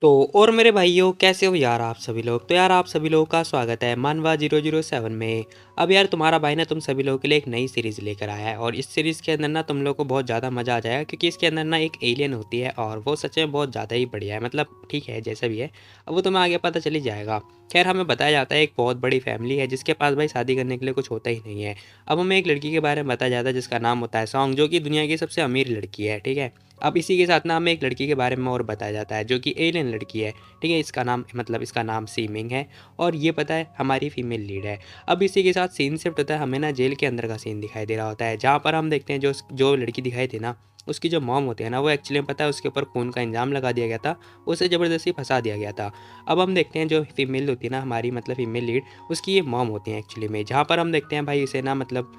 तो और मेरे भाइयों कैसे हो यार आप सभी लोग। तो यार आप सभी लोगों का स्वागत है मानवा 007 में। अब यार तुम्हारा भाई ना तुम सभी लोगों के लिए एक नई सीरीज़ लेकर आया है और इस सीरीज़ के अंदर ना तुम लोग को बहुत ज़्यादा मज़ा आ जाएगा क्योंकि इसके अंदर ना एक एलियन होती है और वो सच में बहुत ज़्यादा ही बढ़िया है। मतलब ठीक है जैसा भी है, अब वो तुम्हें आगे पता चल ही जाएगा। खैर हमें बताया जाता है एक बहुत बड़ी फैमिली है जिसके पास भाई शादी करने के लिए कुछ होता ही नहीं है। अब हमें एक लड़की के बारे में बताया जाता है जिसका नाम होता है सॉन्ग, जो कि दुनिया की सबसे अमीर लड़की है। ठीक है, अब इसी के साथ ना हमें एक लड़की के बारे में और बताया जाता है जो कि एलियन लड़की है। ठीक है, इसका नाम सीमिंग है और ये पता है हमारी फीमेल लीड है। अब इसी के साथ सीन शिफ्ट होता है, हमें ना जेल के अंदर का सीन दिखाई दे रहा होता है जहाँ पर हम देखते हैं जो जो लड़की दिखाई थी ना, उसकी जो मॉम होती है ना, वो एक्चुअली में पता है उसके ऊपर खून का इंजाम लगा दिया गया था, उसे ज़बरदस्ती फंसा दिया गया था। अब हम देखते हैं जो फीमेल होती है ना हमारी, मतलब फीमेल लीड, उसकी ये मॉम होती है एक्चुअली में, जहाँ पर हम देखते हैं भाई इसे ना मतलब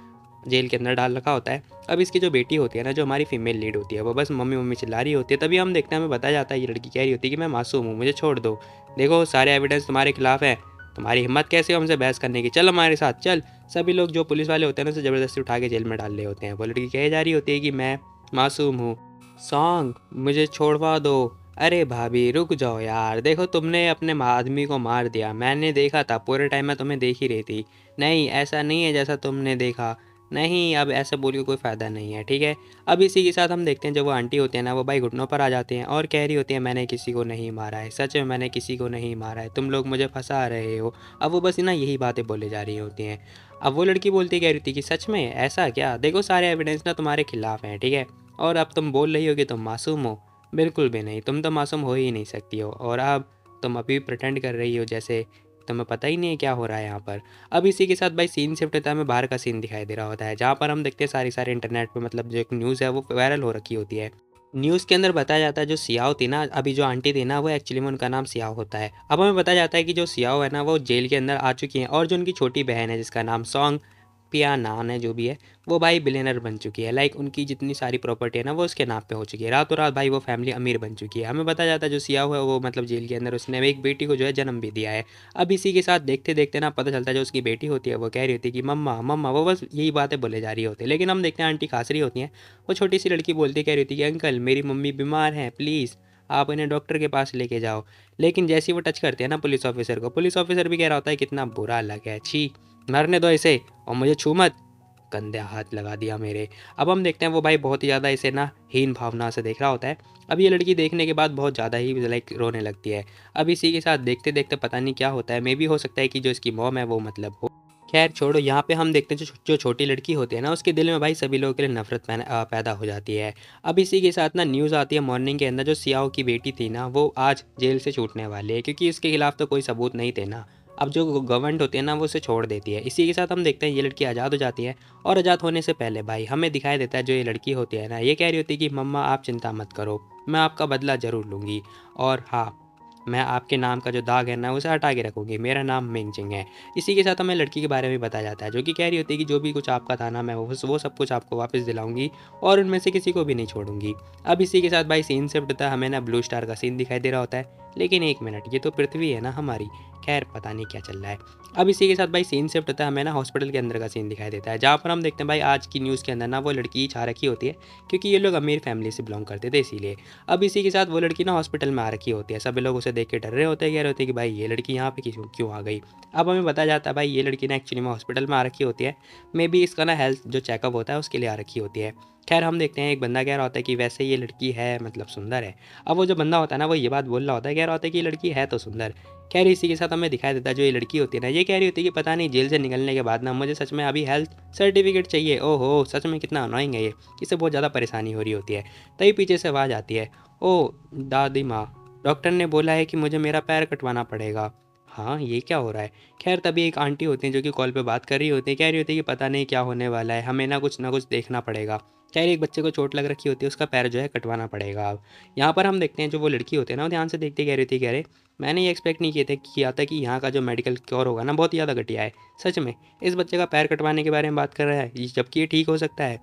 जेल के अंदर डाल रखा होता है। अब इसकी जो बेटी होती है ना, जो हमारी फीमेल लीड होती है, वो बस मम्मी मम्मी चिल्ला रही होती है। तभी हम देखते हैं, हमें बताया जाता है ये लड़की कह रही होती है कि मैं मासूम हूँ, मुझे छोड़ दो, देखो सारे एविडेंस तुम्हारे खिलाफ है, तुम्हारी हिम्मत कैसे हो हमसे बहस करने की, चल हमारे साथ चल। सभी लोग जो पुलिस वाले होते हैं ना उसे ज़बरदस्ती उठा के जेल में डाल रहे होते हैं। वो लड़की कह जा रही होती है कि मैं मासूम हूँ, सॉन्ग मुझे छोड़वा दो। अरे भाभी रुक जाओ यार, देखो तुमने अपने आदमी को मार दिया, मैंने देखा था पूरे टाइम में, तुम्हें देख ही रही थी। नहीं ऐसा नहीं है जैसा तुमने देखा, नहीं अब ऐसा बोल के कोई फ़ायदा नहीं है। ठीक है, अब इसी के साथ हम देखते हैं जब वो आंटी होती है ना, वो भाई घुटनों पर आ जाते हैं और कह रही होती है मैंने किसी को नहीं मारा है, सच में मैंने किसी को नहीं मारा है, तुम लोग मुझे फंसा रहे हो। अब वो बस ना यही बातें बोले जा रही होती हैं। अब वो लड़की बोलती कह रही थी कि सच में ऐसा क्या, देखो सारे एविडेंस ना तुम्हारे खिलाफ हैं। ठीक है, और अब तुम बोल रही हो कि तुम मासूम हो, बिल्कुल भी नहीं, तुम तो मासूम हो ही नहीं सकती हो। और अब तुम अभी प्रिटेंड कर रही हो जैसे तुम्हें पता ही नहीं है क्या हो रहा है यहाँ पर। अब इसी के साथ भाई सीन शिफ्ट होता है, हमें बाहर का सीन दिखाई दे रहा होता है जहाँ पर हम देखते हैं सारी इंटरनेट पे, मतलब जो एक न्यूज़ है वो वायरल हो रखी होती है। न्यूज़ के अंदर बताया जाता है जो सियाओ थी ना, अभी जो आंटी थी ना, वो एक्चुअली में उनका नाम सियाओ होता है। अब हमें बताया जाता है कि जो सियाओ है ना वो जेल के अंदर आ चुकी हैं और जो उनकी छोटी बहन है जिसका नाम सॉन्ग पिया नान है, जो भी है, वो भाई बिलियनर बन चुकी है। लाइक उनकी जितनी सारी प्रॉपर्टी है ना वो उसके नाम पे हो चुकी है, रातों रात भाई वो फैमिली अमीर बन चुकी है। हमें बताया जाता है जो सिया हुआ है वो मतलब जेल के अंदर उसने एक बेटी को जो है जन्म भी दिया है। अब इसी के साथ देखते देखते ना पता चलता है जो उसकी बेटी होती है वो कह रही होती है कि मम्मा मम्मा, वो बस यही बातें बोले जा रही होती है। लेकिन हम देखते हैं आंटी खास रही होती हैं, वो छोटी सी लड़की बोलती कह रही होती है कि अंकल मेरी मम्मी बीमार हैं, प्लीज़ आप इन्हें डॉक्टर के पास लेके जाओ। लेकिन जैसे ही वो टच करते हैं ना पुलिस ऑफिसर को, पुलिस ऑफिसर भी कह रहा होता है कितना बुरा लगा है, छी मरने दो इसे और मुझे छू मत, गंदे हाथ लगा दिया मेरे। अब हम देखते हैं वो भाई बहुत ही ज़्यादा इसे ना हीन भावना से देख रहा होता है। अब ये लड़की देखने के बाद बहुत ज़्यादा ही लाइक रोने लगती है। अब इसी के साथ देखते देखते पता नहीं क्या होता है, मे भी हो सकता है कि जो इसकी मॉम है वो मतलब हो। खैर छोड़ो, यहाँ पे हम देखते हैं जो छोटी लड़की होती है ना उसके दिल में भाई सभी लोगों के लिए नफरत पैदा हो जाती है। अब इसी के साथ ना न्यूज़ आती है मॉर्निंग के अंदर, जो सियाओ की बेटी थी ना वो आज जेल से छूटने वाली है क्योंकि इसके खिलाफ तो कोई सबूत नहीं थे ना। अब जो गवर्नमेंट होती है ना वो उसे छोड़ देती है। इसी के साथ हम देखते हैं ये लड़की आज़ाद हो जाती है और आज़ाद होने से पहले भाई हमें दिखाई देता है जो ये लड़की होती है ना, ये कह रही होती है कि मम्मा आप चिंता मत करो, मैं आपका बदला ज़रूर लूँगी और हाँ, मैं आपके नाम का जो दाग है ना उसे हटा के रखूँगी, मेरा नाम मिंगजिंग है। इसी के साथ हमें लड़की के बारे में बताया जाता है जो कि कह रही होती है कि जो भी कुछ आपका था ना, मैं वो सब कुछ आपको वापस दिलाऊंगी और उनमें से किसी को भी नहीं छोड़ूंगी। अब इसी के साथ भाई सीन शिफ्ट होता है, हमें ना ब्लू स्टार का सीन दिखाई दे रहा होता है। लेकिन एक मिनट, ये तो पृथ्वी है ना हमारी, खैर पता नहीं क्या चल रहा है। अब इसी के साथ भाई सीन शिफ्ट होता है, हमें ना हॉस्पिटल के अंदर का सीन दिखाई देता है जहाँ पर हम देखते हैं भाई आज की न्यूज़ के अंदर ना वो लड़की छा रखी होती है क्योंकि ये लोग अमीर फैमिली से बिलोंग करते थे इसीलिए। अब इसी के साथ वो लड़की ना हॉस्पिटल में आ रखी होती है, सभी लोग उसे देख के डर रहे होते हैं, कह रहे होते हैं कि भाई ये लड़की यहाँ पे क्यों क्यों आ गई। अब हमें बताया जाता है भाई ये लड़की ना एक्चुअली में हॉस्पिटल में आ रखी होती है, मे बी इसका ना हेल्थ जो चेकअप होता है उसके लिए आ रखी होती है। खैर हम देखते हैं एक बंदा कह रहा होता है कि वैसे ये लड़की है मतलब सुंदर है। अब वो जो बंदा होता है ना वो ये बात बोल रहा होता है, कह रहा होता है कि ये लड़की है तो सुंदर। खैर इसी के साथ हमें दिखाई देता है जो ये लड़की होती है ना, ये कह रही होती है कि पता नहीं जेल से निकलने के बाद ना मुझे सच में अभी हेल्थ सर्टिफिकेट चाहिए। ओहो सच में कितना अनोइंग है ये, इससे बहुत ज़्यादा परेशानी हो रही होती है। तभी पीछे से आवाज़ आती है, ओ दादी माँ, डॉक्टर ने बोला है कि मुझे मेरा पैर कटवाना पड़ेगा। हाँ ये क्या हो रहा है। खैर तभी एक आंटी होती हैं जो कि कॉल पे बात कर रही होती है, कह रही होती है कि पता नहीं क्या होने वाला है, हमें ना कुछ देखना पड़ेगा। खैर एक बच्चे को चोट लग रखी होती है, उसका पैर जो है कटवाना पड़ेगा। अब यहाँ पर हम देखते हैं जो वो लड़की होती है ना वो ध्यान से देखते कह रही थी, कह रहे मैंने ये एक्सपेक्ट नहीं किया था कि यहाँ का जो मेडिकल क्योर होगा ना बहुत ही ज़्यादा घटिया है। सच में इस बच्चे का पैर कटवाने के बारे में बात कर रहा है जबकि ये ठीक हो सकता है।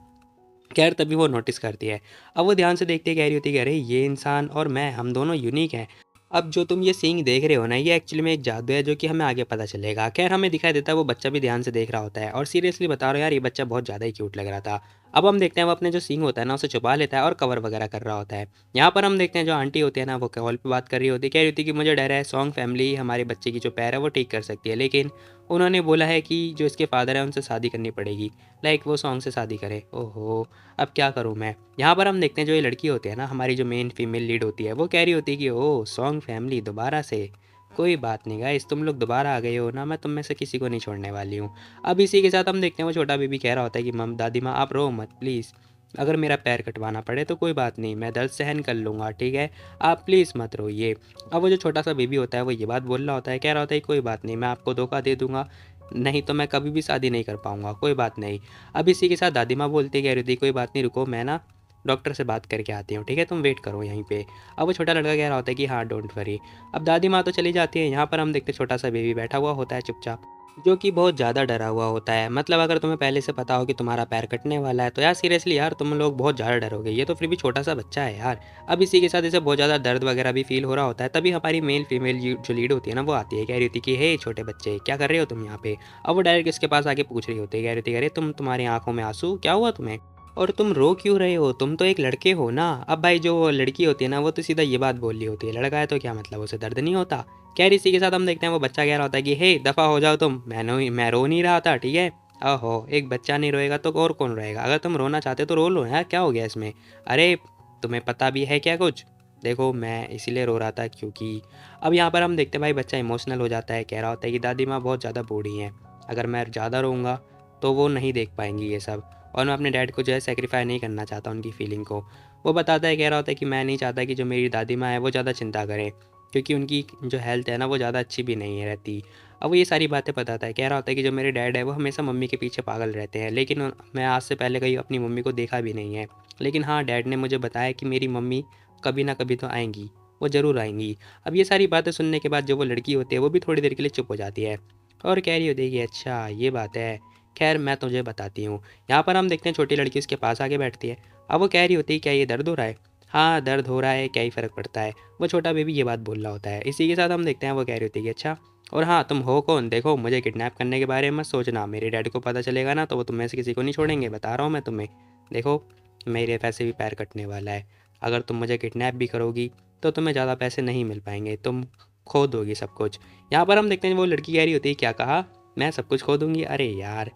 खैर तभी वो नोटिस करती है। अब वो ध्यान से देखते कह रही होती है कि अरे ये इंसान और मैं, हम दोनों यूनिक हैं। अब जो तुम ये सींग देख रहे हो ना, ये एक्चुअली में एक जादू है जो कि हमें आगे पता चलेगा। खैर हमें दिखाई देता है वो बच्चा भी ध्यान से देख रहा होता है और सीरियसली बता रहा हूँ यार, ये बच्चा बहुत ज़्यादा ही क्यूट लग रहा था। अब हम देखते हैं वो अपने जो सींग होता है ना उसे छुपा लेता है और कवर वगैरह कर रहा होता है। यहाँ पर हम देखते हैं जो आंटी होती है ना वो कॉल पे बात कर रही होती है, कह रही होती है कि मुझे डर है सॉन्ग फैमिली हमारे बच्चे की जो पैर है वो ठीक कर सकती है, लेकिन उन्होंने बोला है कि जो इसके फादर है उनसे शादी करनी पड़ेगी, लाइक वो सॉन्ग से शादी करे। ओहो, अब क्या करूँ मैं। यहाँ पर हम देखते हैं जो ये लड़की होती है ना हमारी जो मेन फीमेल लीड होती है वो कह रही होती है कि ओह सॉन्ग फैमिली दोबारा से, कोई बात नहीं गाइस, तुम लोग दोबारा आ गए हो ना, मैं तुम में से किसी को नहीं छोड़ने वाली हूँ। अब इसी के साथ हम देखते हैं वो छोटा बेबी कह रहा होता है कि मम दादी माँ आप रो मत प्लीज़, अगर मेरा पैर कटवाना पड़े तो कोई बात नहीं, मैं दर्द सहन कर लूँगा, ठीक है, आप प्लीज़ मत रोइए। अब वो जो छोटा सा बेबी होता है वो ये बात बोल रहा होता है, कह रहा होता है कोई बात नहीं, मैं आपको धोखा दे दूँगा, नहीं तो मैं कभी भी शादी नहीं कर पाऊँगा, कोई बात नहीं। अब इसी के साथ दादी माँ बोलती कह रही थी कोई बात नहीं रुको, मैं ना डॉक्टर से बात करके आती हूँ, ठीक है, तुम वेट करो यहीं पे। अब वो छोटा लड़का कह रहा होता है कि हाँ डोंट वरी। अब दादी माँ तो चली जाती है, यहाँ पर हम देखते छोटा सा बेबी बैठा हुआ होता है चुपचाप, जो कि बहुत ज़्यादा डरा हुआ होता है। मतलब अगर तुम्हें पहले से पता हो कि तुम्हारा पैर कटने वाला है तो यार सीरियसली यार तुम लोग बहुत ज़्यादा डरोगे, ये तो फिर भी छोटा सा बच्चा है यार। अब इसी के साथ इसे बहुत ज़्यादा दर्द वगैरह भी फील हो रहा होता है, तभी हमारी मेल फीमेल जो लीड होती है ना वो आती है, कह रही होती है कि हे छोटे बच्चे क्या कर रहे हो तुम यहाँ पे। अब वो डायरेक्ट इसके पास आके पूछ रही होती है, कह रही थी अरे तुम्हारी आंखों में आंसू क्या हुआ तुम्हें, और तुम रो क्यों रहे हो, तुम तो एक लड़के हो ना। अब भाई जो लड़की होती है ना वो तो सीधा ये बात बोल रही होती है, लड़का है तो क्या मतलब उसे दर्द नहीं होता। खैर इसी के साथ हम देखते हैं वो बच्चा कह रहा होता है कि हे दफ़ा हो जाओ तुम, मैं रो नहीं रहा था, ठीक है। ओहो, एक बच्चा नहीं रोएगा तो और कौन रोएगा, अगर तुम रोना चाहते तो रो लो यार, क्या हो गया इसमें। अरे तुम्हें पता भी है क्या कुछ, देखो मैं इसीलिए रो रहा था क्योंकि। अब यहाँ पर हम देखते हैं भाई बच्चा इमोशनल हो जाता है, कह रहा होता है कि दादी माँ बहुत ज़्यादा बूढ़ी हैं, अगर मैं ज़्यादा रोऊँगा तो वो नहीं देख पाएंगी ये सब, और मैं अपने डैड को जो है सेक्रीफाई नहीं करना चाहता उनकी फीलिंग को। वो बताता है, कह रहा होता है कि मैं नहीं चाहता कि जो मेरी दादी माँ है वो ज़्यादा चिंता करें, क्योंकि उनकी जो हेल्थ है ना वो ज़्यादा अच्छी भी नहीं है रहती। अब वो ये सारी बातें बताता है, कह रहा होता है कि जो मेरे डैड है वो हमेशा मम्मी के पीछे पागल रहते हैं, लेकिन मैं आज से पहले कहीं अपनी मम्मी को देखा भी नहीं है। लेकिन हाँ डैड ने मुझे बताया कि मेरी मम्मी कभी ना कभी तो आएंगी, वो ज़रूर आएंगी। अब ये सारी बातें सुनने के बाद जो वो लड़की होती है वो भी थोड़ी देर के लिए चुप हो जाती है और कह रही होती है कि अच्छा ये बात है, खैर मैं तुझे बताती हूँ। यहाँ पर हम देखते हैं छोटी लड़की उसके पास आके बैठती है। अब वो कह रही होती है क्या ये दर्द हो रहा है, हाँ दर्द हो रहा है, क्या ही फ़र्क पड़ता है। वो छोटा बेबी ये बात बोल रहा होता है। इसी के साथ हम देखते हैं वो कह रही होती है कि अच्छा, और हाँ तुम हो कौन, देखो मुझे किडनैप करने के बारे में मत सोचना, मेरे डैडी को पता चलेगा ना तो वो तुम में से किसी को नहीं छोड़ेंगे, बता रहा हूँ मैं तुम्हें। देखो मेरे वैसे भी पैर कटने वाला है, अगर तुम मुझे किडनैप भी करोगी तो तुम्हें ज़्यादा पैसे नहीं मिल पाएंगे, तुम खो दोगी सब कुछ। यहाँ पर हम देखते हैं वो लड़की कह रही होती है क्या कहा, मैं सब कुछ खो दूंगी, अरे यार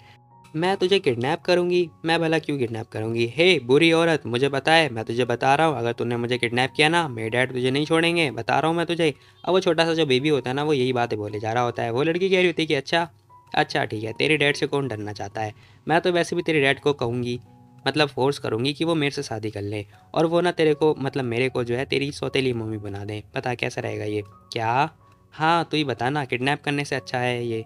मैं तुझे किडनैप करूंगी, मैं भला क्यों किडनैप करूंगी, हे बुरी औरत मुझे पता है, मैं तुझे बता रहा हूँ अगर तूने मुझे किडनैप किया ना मेरे डैड तुझे नहीं छोड़ेंगे, बता रहा हूँ मैं तुझे। अब वो छोटा सा जो बेबी होता है ना वो यही बातें बोले जा रहा होता है। वो लड़की कह रही होती है कि अच्छा अच्छा ठीक है, तेरे डैड से कौन डरना चाहता है, मैं तो वैसे भी तेरे डैड को कहूँगी, मतलब फोर्स करूँगी कि वो मेरे से शादी कर ले, और वो ना तेरे को मतलब मेरे को जो है तेरी सौतेली मम्मी बना दें, पता कैसा रहेगा ये। क्या, हाँ तू ही बता ना, किडनैप करने से अच्छा है ये,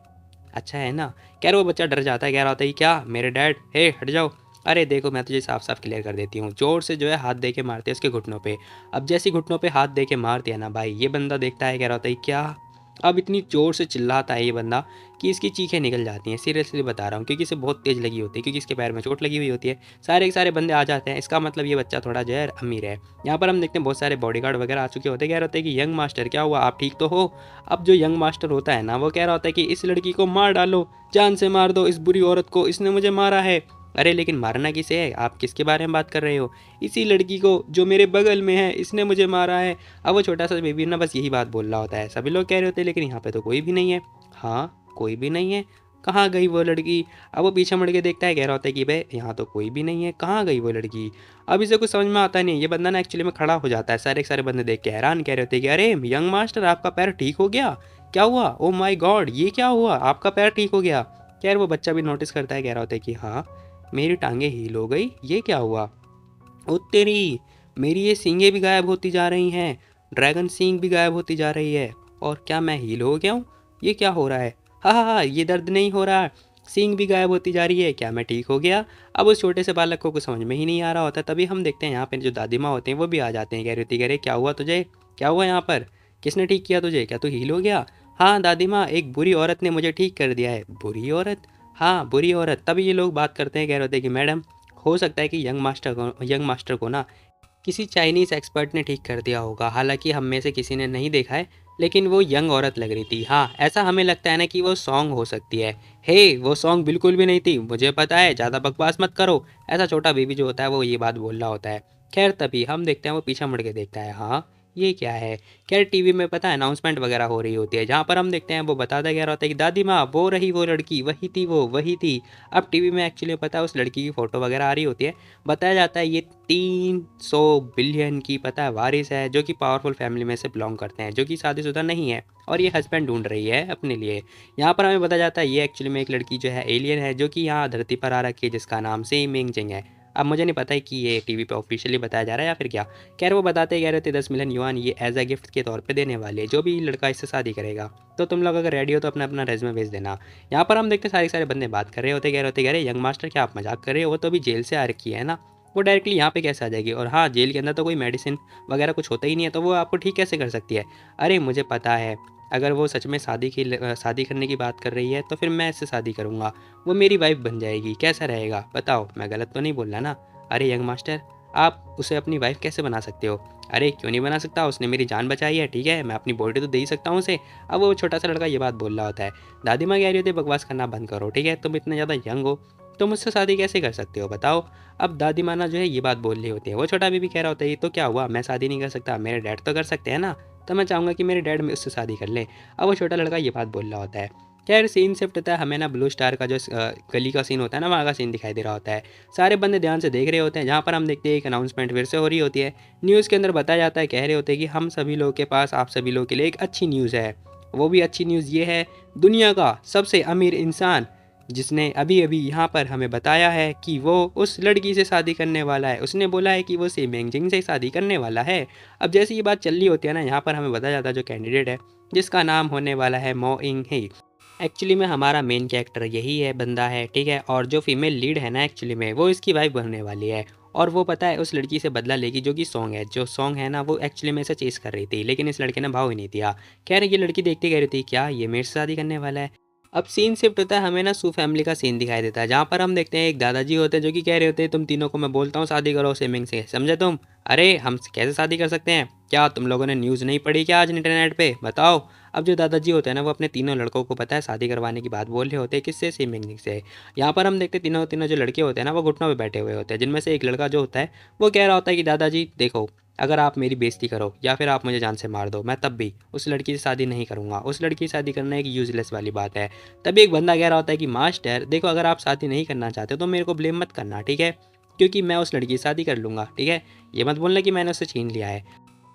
अच्छा है ना। कह रहा वो बच्चा डर जाता है, कह रहा होता है कि क्या मेरे डैड, हे हट जाओ, अरे देखो मैं तुझे साफ साफ क्लियर कर देती हूँ, जोर से जो है हाथ दे के मारते हैं उसके घुटनों पे। अब जैसे घुटनों पे हाथ दे के मार दिया ना भाई, ये बंदा देखता है, कह रहा होता है क्या, अब इतनी ज़ोर से चिल्लाता है ये बंदा कि इसकी चीखें निकल जाती हैं, सीरियसली बता रहा हूँ, क्योंकि इसे बहुत तेज़ लगी होती है, क्योंकि इसके पैर में चोट लगी हुई होती है। सारे के सारे बंदे आ जाते हैं, इसका मतलब ये बच्चा थोड़ा जो है अमीर है। यहाँ पर हम देखते हैं बहुत सारे बॉडीगार्ड वगैरह आ चुके होते हैं, कह रहे होते हैं कि यंग मास्टर क्या हुआ, आप ठीक तो हो। अब जो यंग मास्टर होता है ना वो कह रहा होता है कि इस लड़की को मार डालो, जान से मार दो इस बुरी औरत को, इसने मुझे मारा है। अरे लेकिन मारना किसे है, आप किसके बारे में बात कर रहे हो, इसी लड़की को जो मेरे बगल में है, इसने मुझे मारा है। अब वो छोटा सा बेबी ना बस यही बात बोल रहा होता है, सभी लोग कह रहे होते हैं लेकिन यहाँ पे तो कोई भी नहीं है। हाँ कोई भी नहीं है, कहाँ गई वो लड़की। अब वो पीछे मुड़ के देखता है, कह रहा होता है कि भाई यहाँ तो कोई भी नहीं है, कहाँ गई वो लड़की। अब इसे कुछ समझ में आता नहीं, ये बंदा ना एक्चुअली में खड़ा हो जाता है, सारे के सारे बंदे देख के हैरान, कह रहे होते हैं कि अरे यंग मास्टर आपका पैर ठीक हो गया, क्या हुआ, ओ माई गॉड ये क्या हुआ, आपका पैर ठीक हो गया। खैर वो बच्चा भी नोटिस करता है, कह रहा होता है कि हाँ मेरी टांगे हील हो गई, ये क्या हुआ, ओ तेरी, मेरी ये सींगें भी गायब होती जा रही हैं, ड्रैगन सींग भी गायब होती जा रही है, और क्या मैं हील हो गया हूँ, ये क्या हो रहा है, हाँ ये दर्द नहीं हो रहा, सींग भी गायब होती जा रही है, क्या मैं ठीक हो गया। अब उस छोटे से बालक को कुछ समझ में ही नहीं आ रहा होता, तभी हम देखते हैं यहाँ पे जो दादी माँ होते हैं वो भी आ जाते हैं, कह रही होती कह रहे क्या हुआ तुझे, क्या हुआ यहाँ पर, किसने ठीक किया तुझे, क्या तू हील हो गया। हाँ दादी माँ एक बुरी औरत ने मुझे ठीक कर दिया है, बुरी औरत, हाँ बुरी औरत। तभी ये लोग बात करते हैं, कह रहे होते हैं कि मैडम हो सकता है कि यंग मास्टर को ना किसी चाइनीज़ एक्सपर्ट ने ठीक कर दिया होगा, हालाँकि हम में से किसी ने नहीं देखा है, लेकिन वो यंग औरत लग रही थी। हाँ, ऐसा हमें लगता है ना कि वो सॉन्ग हो सकती है। हे! वो सॉन्ग बिल्कुल भी नहीं थी, मुझे पता है, ज़्यादा बकवास मत करो। ऐसा छोटा बेबी जो होता है वो ये बात बोल रहा होता है। खैर तभी हम देखते हैं वो पीछे मुड़ के देखता है, हाँ, ये क्या है? खैर टीवी में पता है अनाउंसमेंट वगैरह हो रही होती है, जहाँ पर हम देखते हैं वो बताता क्या होता है कि दादी माँ वो रही वो लड़की, वही थी वो, वही थी। अब टीवी में एक्चुअली पता है उस लड़की की फ़ोटो वगैरह आ रही होती है। बताया जाता है ये 300 बिलियन की पता है वारिस है, जो कि पावरफुल फैमिली में से बिलोंग करते हैं, जो कि शादीशुदा नहीं है और ये हस्बैंड ढूंढ रही है अपने लिए। यहाँ पर हमें बताया जाता है ये एक्चुअली में एक लड़की जो है एलियन है, जो कि यहाँ धरती पर आ रखी है, जिसका नाम से मिंग जिंग है। अब मुझे नहीं पता है कि ये टीवी पे ऑफिशियली बताया जा रहा है या फिर क्या। खैर वो बताते कह रहे थे 10 मिलियन युआन ये एज अ गिफ्ट के तौर पे देने वाले हैं जो भी लड़का इससे शादी करेगा। तो तुम लोग अगर रेडी हो तो अपना अपना रेज्यूमे भेज देना। यहाँ पर हम देखते सारे सारे बंदे बात कर रहे होते, कह रहे होते, कह रहे यंग मास्टर क्या आप मजाक कर रहे हो, वो तो अभी जेल से आ रखी है ना, वो डायरेक्टली यहाँ पे कैसे आ जाएगी। और हाँ, जेल के अंदर तो कोई मेडिसिन वगैरह कुछ होता ही नहीं है, तो वो आपको ठीक कैसे कर सकती है। अरे मुझे पता है, अगर वो सच में शादी करने की बात कर रही है तो फिर मैं इससे शादी करूँगा, वो मेरी वाइफ बन जाएगी, कैसा रहेगा बताओ, मैं गलत तो नहीं बोल रहा ना। अरे यंग मास्टर, आप उसे अपनी वाइफ कैसे बना सकते हो। अरे क्यों नहीं बना सकता, उसने मेरी जान बचाई है, ठीक है, मैं अपनी बॉडी तो दे ही सकता हूँ उसे। अब वो छोटा सा लड़का ये बात बोल रहा होता है। दादी माँ कह रही होती है बकवास करना बंद करो, ठीक है, तुम इतने ज़्यादा यंग हो तो मुझसे शादी कैसे कर सकते हो बताओ। अब दादी माँ ना जो है ये बात बोल रही होती है। वो छोटा बेबी कह रहा होता है ये तो क्या हुआ, मैं शादी नहीं कर सकता, मेरे डैड तो कर सकते हैं ना, तो मैं चाहूँगा कि मेरे डैड में उससे शादी कर ले। अब वो छोटा लड़का ये बात बोल रहा होता है। खैर सीन शिफ्ट होता है, हमें ना ब्लू स्टार का जो गली का सीन होता है ना, वहाँ का सीन दिखाई दे रहा होता है। सारे बंदे ध्यान से देख रहे होते हैं, जहाँ पर हम देखते हैं एक अनाउंसमेंट फिर से हो रही होती है। न्यूज़ के अंदर बताया जाता है, कह रहे होते हैं कि हम सभी लोगों के पास आप सभी लोगों के लिए एक अच्छी न्यूज़ है। वो भी अच्छी न्यूज़ ये है, दुनिया का सबसे अमीर इंसान जिसने अभी अभी यहाँ पर हमें बताया है कि वो उस लड़की से शादी करने वाला है। उसने बोला है कि वो सी मेंगजिंग से शादी करने वाला है। अब जैसे ये बात चल रही होती है ना, यहाँ पर हमें बताया जाता है जो कैंडिडेट है, जिसका नाम होने वाला है मो इंग ही। एक्चुअली में हमारा मेन कैरेक्टर यही है, बंदा है, ठीक है, और जो फीमेल लीड है ना एक्चुअली में वो इसकी वाइफ बनने वाली है। और वो पता है उस लड़की से बदला लेगी, जो कि सॉन्ग है, जो सॉन्ग है ना वो एक्चुअली में इसे चेस कर रही थी, लेकिन इस लड़के ने भाव ही नहीं दिया। कह रही ये लड़की देखती कह रही थी क्या ये मेरे से शादी करने वाला है। अब सीन शिफ्ट होता है, हमें ना सू फैमिली का सीन दिखाई देता है, जहाँ पर हम देखते हैं एक दादाजी होते हैं जो कि कह रहे होते हैं तुम तीनों को मैं बोलता हूँ शादी करो स्विमिंग से, समझे तुम। अरे हम कैसे शादी कर सकते हैं, क्या तुम लोगों ने न्यूज़ नहीं पढ़ी क्या आज इंटरनेट पे, बताओ। अब जो दादाजी होते हैं ना वो अपने तीनों लड़कों को पता है शादी करवाने की बात बोल रहे होते हैं, किससे, स्विमिंग से। यहाँ पर हम देखते हैं तीनों तीनों जो लड़के होते हैं ना वो घुटनों पे बैठे हुए होते हैं, जिनमें से एक लड़का जो होता है वो कह रहा होता है कि दादाजी देखो, अगर आप मेरी बेइज्जती करो या फिर आप मुझे जान से मार दो, मैं तब भी उस लड़की से शादी नहीं करूँगा, उस लड़की से शादी करना एक यूजलेस वाली बात है। तभी एक बंदा कह रहा होता है कि मास्टर देखो, अगर आप शादी नहीं करना चाहते तो मेरे को ब्लेम मत करना, ठीक है, क्योंकि मैं उस लड़की से शादी कर लूँगा, ठीक है, ये मत बोलना कि मैंने उससे छीन लिया है।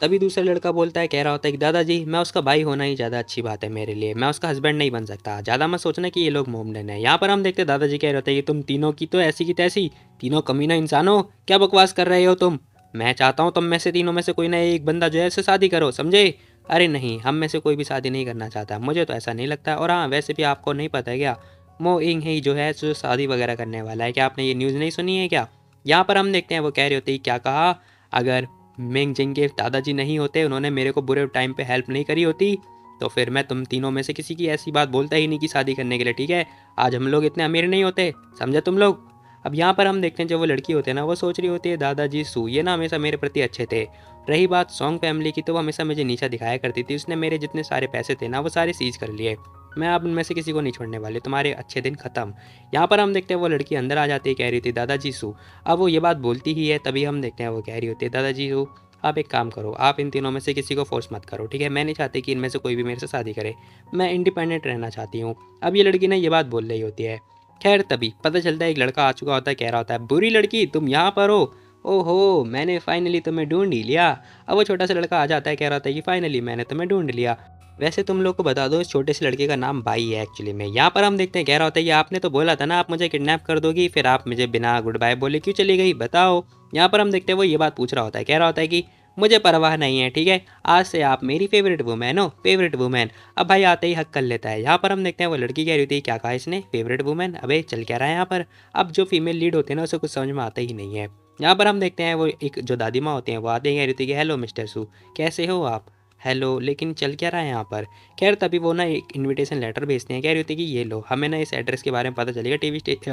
तभी दूसरा लड़का बोलता है, कह रहा होता है कि दादाजी मैं उसका भाई होना ही ज़्यादा अच्छी बात है मेरे लिए, मैं उसका हस्बैंड नहीं बन सकता, ज़्यादा मत सोचना कि ये लोग मोमडन है। यहाँ पर हम देखते हैं दादाजी कह रहे होते हैं कि तुम तीनों की तो ऐसी की तैसी, तीनों कमीना इंसान हो, क्या बकवास कर रहे हो तुम। मैं चाहता हूँ तुम में से तीनों में से कोई ना एक बंदा जो है इससे शादी करो, समझे। अरे नहीं, हम में से कोई भी शादी नहीं करना चाहता, मुझे तो ऐसा नहीं लगता। और हाँ वैसे भी आपको नहीं पता है क्या, मो इंग ही जो है जो शादी वगैरह करने वाला है, क्या आपने ये न्यूज़ नहीं सुनी है क्या। यहाँ पर हम देखते हैं वो कह रहे होते हैं क्या कहा, अगर मिंग जिंग के दादाजी नहीं होते, उन्होंने मेरे को बुरे टाइम पे हेल्प नहीं करी होती, तो फिर मैं तुम तीनों में से किसी की ऐसी बात बोलता ही नहीं कि शादी करने के लिए, ठीक है। आज हम लोग इतने अमीर नहीं होते, समझे तुम लोग। अब यहाँ पर हम देखते हैं जो वो लड़की होती है ना वो सोच रही होती है दादाजी सू ये ना हमेशा मेरे प्रति अच्छे थे। रही बात सॉन्ग फैमिली की, तो वो हमेशा मुझे नीचा दिखाया करती थी, उसने मेरे जितने सारे पैसे थे ना वो सारे सीज कर लिए। मैं अब उनमें से किसी को नहीं छोड़ने वाली, तुम्हारे अच्छे दिन खत्म। यहाँ पर हम देखते हैं वो लड़की अंदर आ जाती है, कह रही थी दादाजी सू। अब वो ये बात बोलती ही है, तभी हम देखते हैं वो कह रही होती है दादाजी सू आप एक काम करो, आप इन तीनों में से किसी को फोर्स मत करो, ठीक है, मैं नहीं चाहती कि इनमें से कोई भी मेरे से शादी करे, मैं इंडिपेंडेंट रहना चाहती हूँ। अब ये लड़की ने ये बात बोल रही होती है। खैर तभी पता चलता है एक लड़का आ चुका होता है, कह रहा होता है बुरी लड़की तुम यहाँ पर हो, ओहो मैंने फाइनली तुम्हें ढूंढ ही लिया। अब वो छोटा सा लड़का आ जाता है, कह रहा होता है कि फाइनली मैंने तुम्हें ढूंढ लिया। वैसे तुम लोग को बता दो इस छोटे से लड़के का नाम बाई है एक्चुअली में। यहाँ पर हम देखते हैं कह रहा होता है कि आपने तो बोला था ना आप मुझे किडनैप कर दोगी, फिर आप मुझे बिना गुड बाय बोले क्यों चली गई बताओ। यहाँ पर हम देखते हैं वो ये बात पूछ रहा होता है, कह रहा होता है कि मुझे परवाह नहीं है, ठीक है, आज से आप मेरी फेवरेट वुमेन हो, फेवरेट वुमेन। अब भाई आते ही हक कर लेता है। यहाँ पर हम देखते हैं वो लड़की कह रही थी क्या कहा इसने, फेवरेट वुमेन, अबे चल क्या रहा है यहाँ पर। अब जो फीमेल लीड होती है ना उसे कुछ समझ में आता ही नहीं है। यहाँ पर हम देखते हैं वो एक जो दादी माँ होती हैं वो आते ही कह रही थी कि हेलो मिस्टर सू कैसे हो आप, हेलो, लेकिन चल क्या रहा है यहाँ पर। खैर तभी वो ना एक इनविटेशन लेटर भेजते हैं, कह रही होती है कि ये लो, हमें ना इस एड्रेस के बारे में पता चलेगा,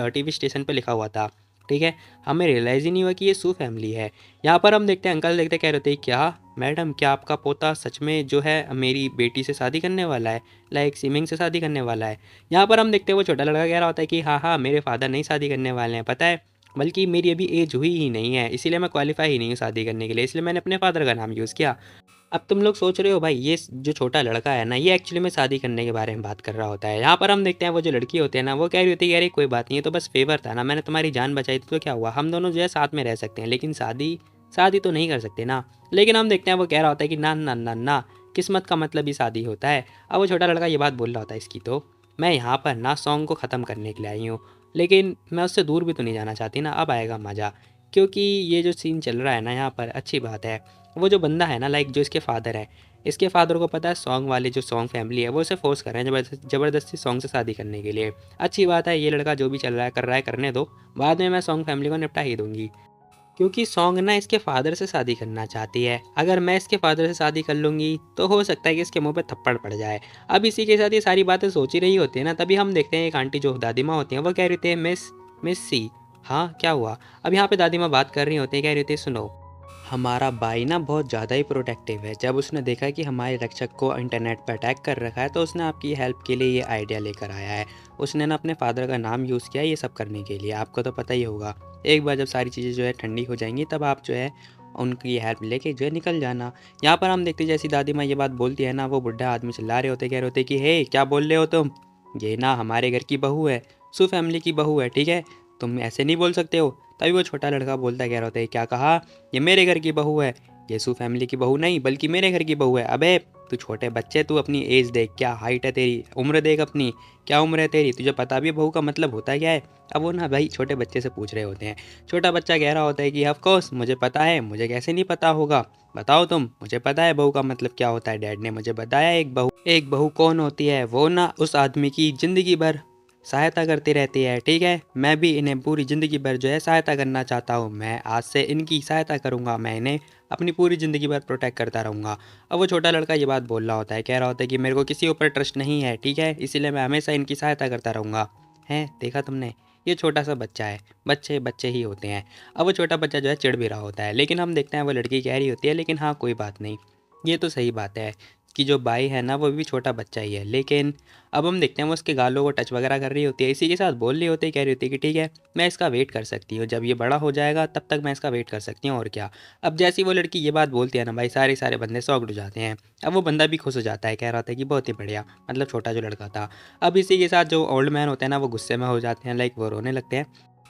टीवी स्टेशन पर लिखा हुआ था। ठीक है। हमें रियलाइज़ ही नहीं हुआ कि ये सू फैमिली है। यहाँ पर हम देखते हैं अंकल देखते कह रहे होते हैं, क्या मैडम क्या आपका पोता सच में जो है मेरी बेटी से शादी करने वाला है, लाइक सिमिंग से शादी करने वाला है। यहाँ पर हम देखते हैं वो छोटा लड़का कह रहा होता है कि हाँ हाँ मेरे फादर नहीं शादी करने वाले हैं, पता है, बल्कि मेरी अभी एज हुई ही नहीं है, इसीलिए मैं क्वालिफाई ही नहीं हूँ शादी करने के लिए, इसलिए मैंने अपने फादर का नाम यूज़ किया। अब तुम लोग सोच रहे हो भाई ये जो छोटा लड़का है ना, ये एक्चुअली में शादी करने के बारे में बात कर रहा होता है। यहाँ पर हम देखते हैं वो जो लड़की होती है ना, वो कह रही होती है अरे कोई बात नहीं, ये तो बस फेवर था ना, मैंने तुम्हारी जान बचाई थी तो क्या हुआ, हम दोनों जो है साथ में रह सकते हैं, लेकिन शादी शादी तो नहीं कर सकते ना। लेकिन हम देखते हैं वो कह रहा होता है कि ना ना ना ना, किस्मत का मतलब ही शादी होता है। अब वो छोटा लड़का ये बात बोल रहा होता है इसकी, तो मैं यहाँ पर ना सॉन्ग को ख़त्म करने के लिए आई हूँ, लेकिन मैं उससे दूर भी तो नहीं जाना चाहती ना, अब आएगा मज़ा। क्योंकि ये जो सीन चल रहा है ना यहाँ पर, अच्छी बात है। वो जो बंदा है ना, लाइक जो इसके फादर है, इसके फादर को पता है सॉन्ग वाले जो सॉन्ग फैमिली है वो इसे फोर्स कर रहे हैं ज़बरदस्ती सॉन्ग से शादी करने के लिए। अच्छी बात है, ये लड़का जो भी चल रहा है कर रहा है, करने दो, बाद में मैं सॉन्ग फैमिली को निपटा ही दूंगी। क्योंकि सॉन्ग ना इसके फादर से शादी करना चाहती है, अगर मैं इसके फादर से शादी कर लूँगी तो हो सकता है कि इसके मुंह पे थप्पड़ पड़ जाए। अब इसी के साथ ये सारी बातें सोच ही रही होती है ना, तभी हम देखते हैं एक आंटी जो दादी माँ होती हैं वो कह रही थी मिस मिस सी, हाँ क्या हुआ। अब यहाँ पे दादी माँ बात कर रही होती है, कह रही थी सुनो, हमारा भाई ना बहुत ज़्यादा ही प्रोटेक्टिव है, जब उसने देखा कि हमारे रक्षक को इंटरनेट पर अटैक कर रखा है तो उसने आपकी हेल्प के लिए ये आइडिया लेकर आया है। उसने ना अपने फादर का नाम यूज़ किया ये सब करने के लिए, आपको तो पता ही होगा। एक बार जब सारी चीज़ें जो है ठंडी हो जाएंगी तब आप जो है उनकी हेल्प लेके जो है निकल जाना। यहाँ पर हम देखते हैं जैसी दादी माँ ये बात बोलती है ना, वो बुढ़ा आदमी चिल्ला रहे होते, कह रहे होते कि हे क्या बोल रहे हो तुम, ये ना हमारे घर की बहू है, सु फैमिली की बहू है, ठीक है, तुम ऐसे नहीं बोल सकते हो। तभी वो छोटा लड़का बोलता है, कह रहा होता है क्या कहा, ये मेरे घर की बहू है, ये सू फैमिली की बहू नहीं बल्कि मेरे घर की बहू है। अबे तू छोटे बच्चे, तू अपनी एज देख, क्या हाइट है तेरी, उम्र देख अपनी, क्या उम्र है तेरी, तुझे पता भी है बहू का मतलब होता क्या है। अब वो ना भाई छोटे बच्चे से पूछ रहे होते हैं। छोटा बच्चा कह रहा होता है कि ऑफ कोर्स मुझे पता है, मुझे कैसे नहीं पता होगा, बताओ तुम, मुझे पता है बहू का मतलब क्या होता है, डैड ने मुझे बताया। एक बहू कौन होती है, वो ना उस आदमी की ज़िंदगी भर सहायता करती रहती है, ठीक है, मैं भी इन्हें पूरी ज़िंदगी भर जो है सहायता करना चाहता हूँ, मैं आज से इनकी सहायता करूँगा, मैं इन्हें अपनी पूरी ज़िंदगी भर प्रोटेक्ट करता रहूँगा। अब वो छोटा लड़का ये बात बोल रहा होता है, कह रहा होता है कि मेरे को किसी ऊपर ट्रस्ट नहीं है, ठीक है, इसीलिए मैं हमेशा इनकी सहायता करता रहूँगा। हैं, देखा तुमने, ये छोटा सा बच्चा है, बच्चे बच्चे ही होते हैं। अब वो छोटा बच्चा जो है चिढ़ भी रहा होता है, लेकिन हम देखते हैं वो लड़की कह रही होती है लेकिन हाँ कोई बात नहीं, ये तो सही बात है कि जो भाई है ना वो भी छोटा बच्चा ही है, लेकिन अब हम देखते हैं वो उसके गालों को टच वगैरह कर रही होती है, इसी के साथ बोल रही होती है, कह रही होती है कि ठीक है मैं इसका वेट कर सकती हूँ, जब ये बड़ा हो जाएगा तब तक मैं इसका वेट कर सकती हूँ, और क्या। अब जैसी वो लड़की ये बात बोलती है ना भाई, सारे बंदे शॉक्ड हो जाते हैं। अब वो बंदा भी खुश हो जाता है, कह रहा था कि बहुत ही बढ़िया, मतलब छोटा जो लड़का था। अब इसी के साथ जो ओल्ड मैन होते हैं ना वो गुस्से में हो जाते हैं, लाइक वो रोने लगते हैं।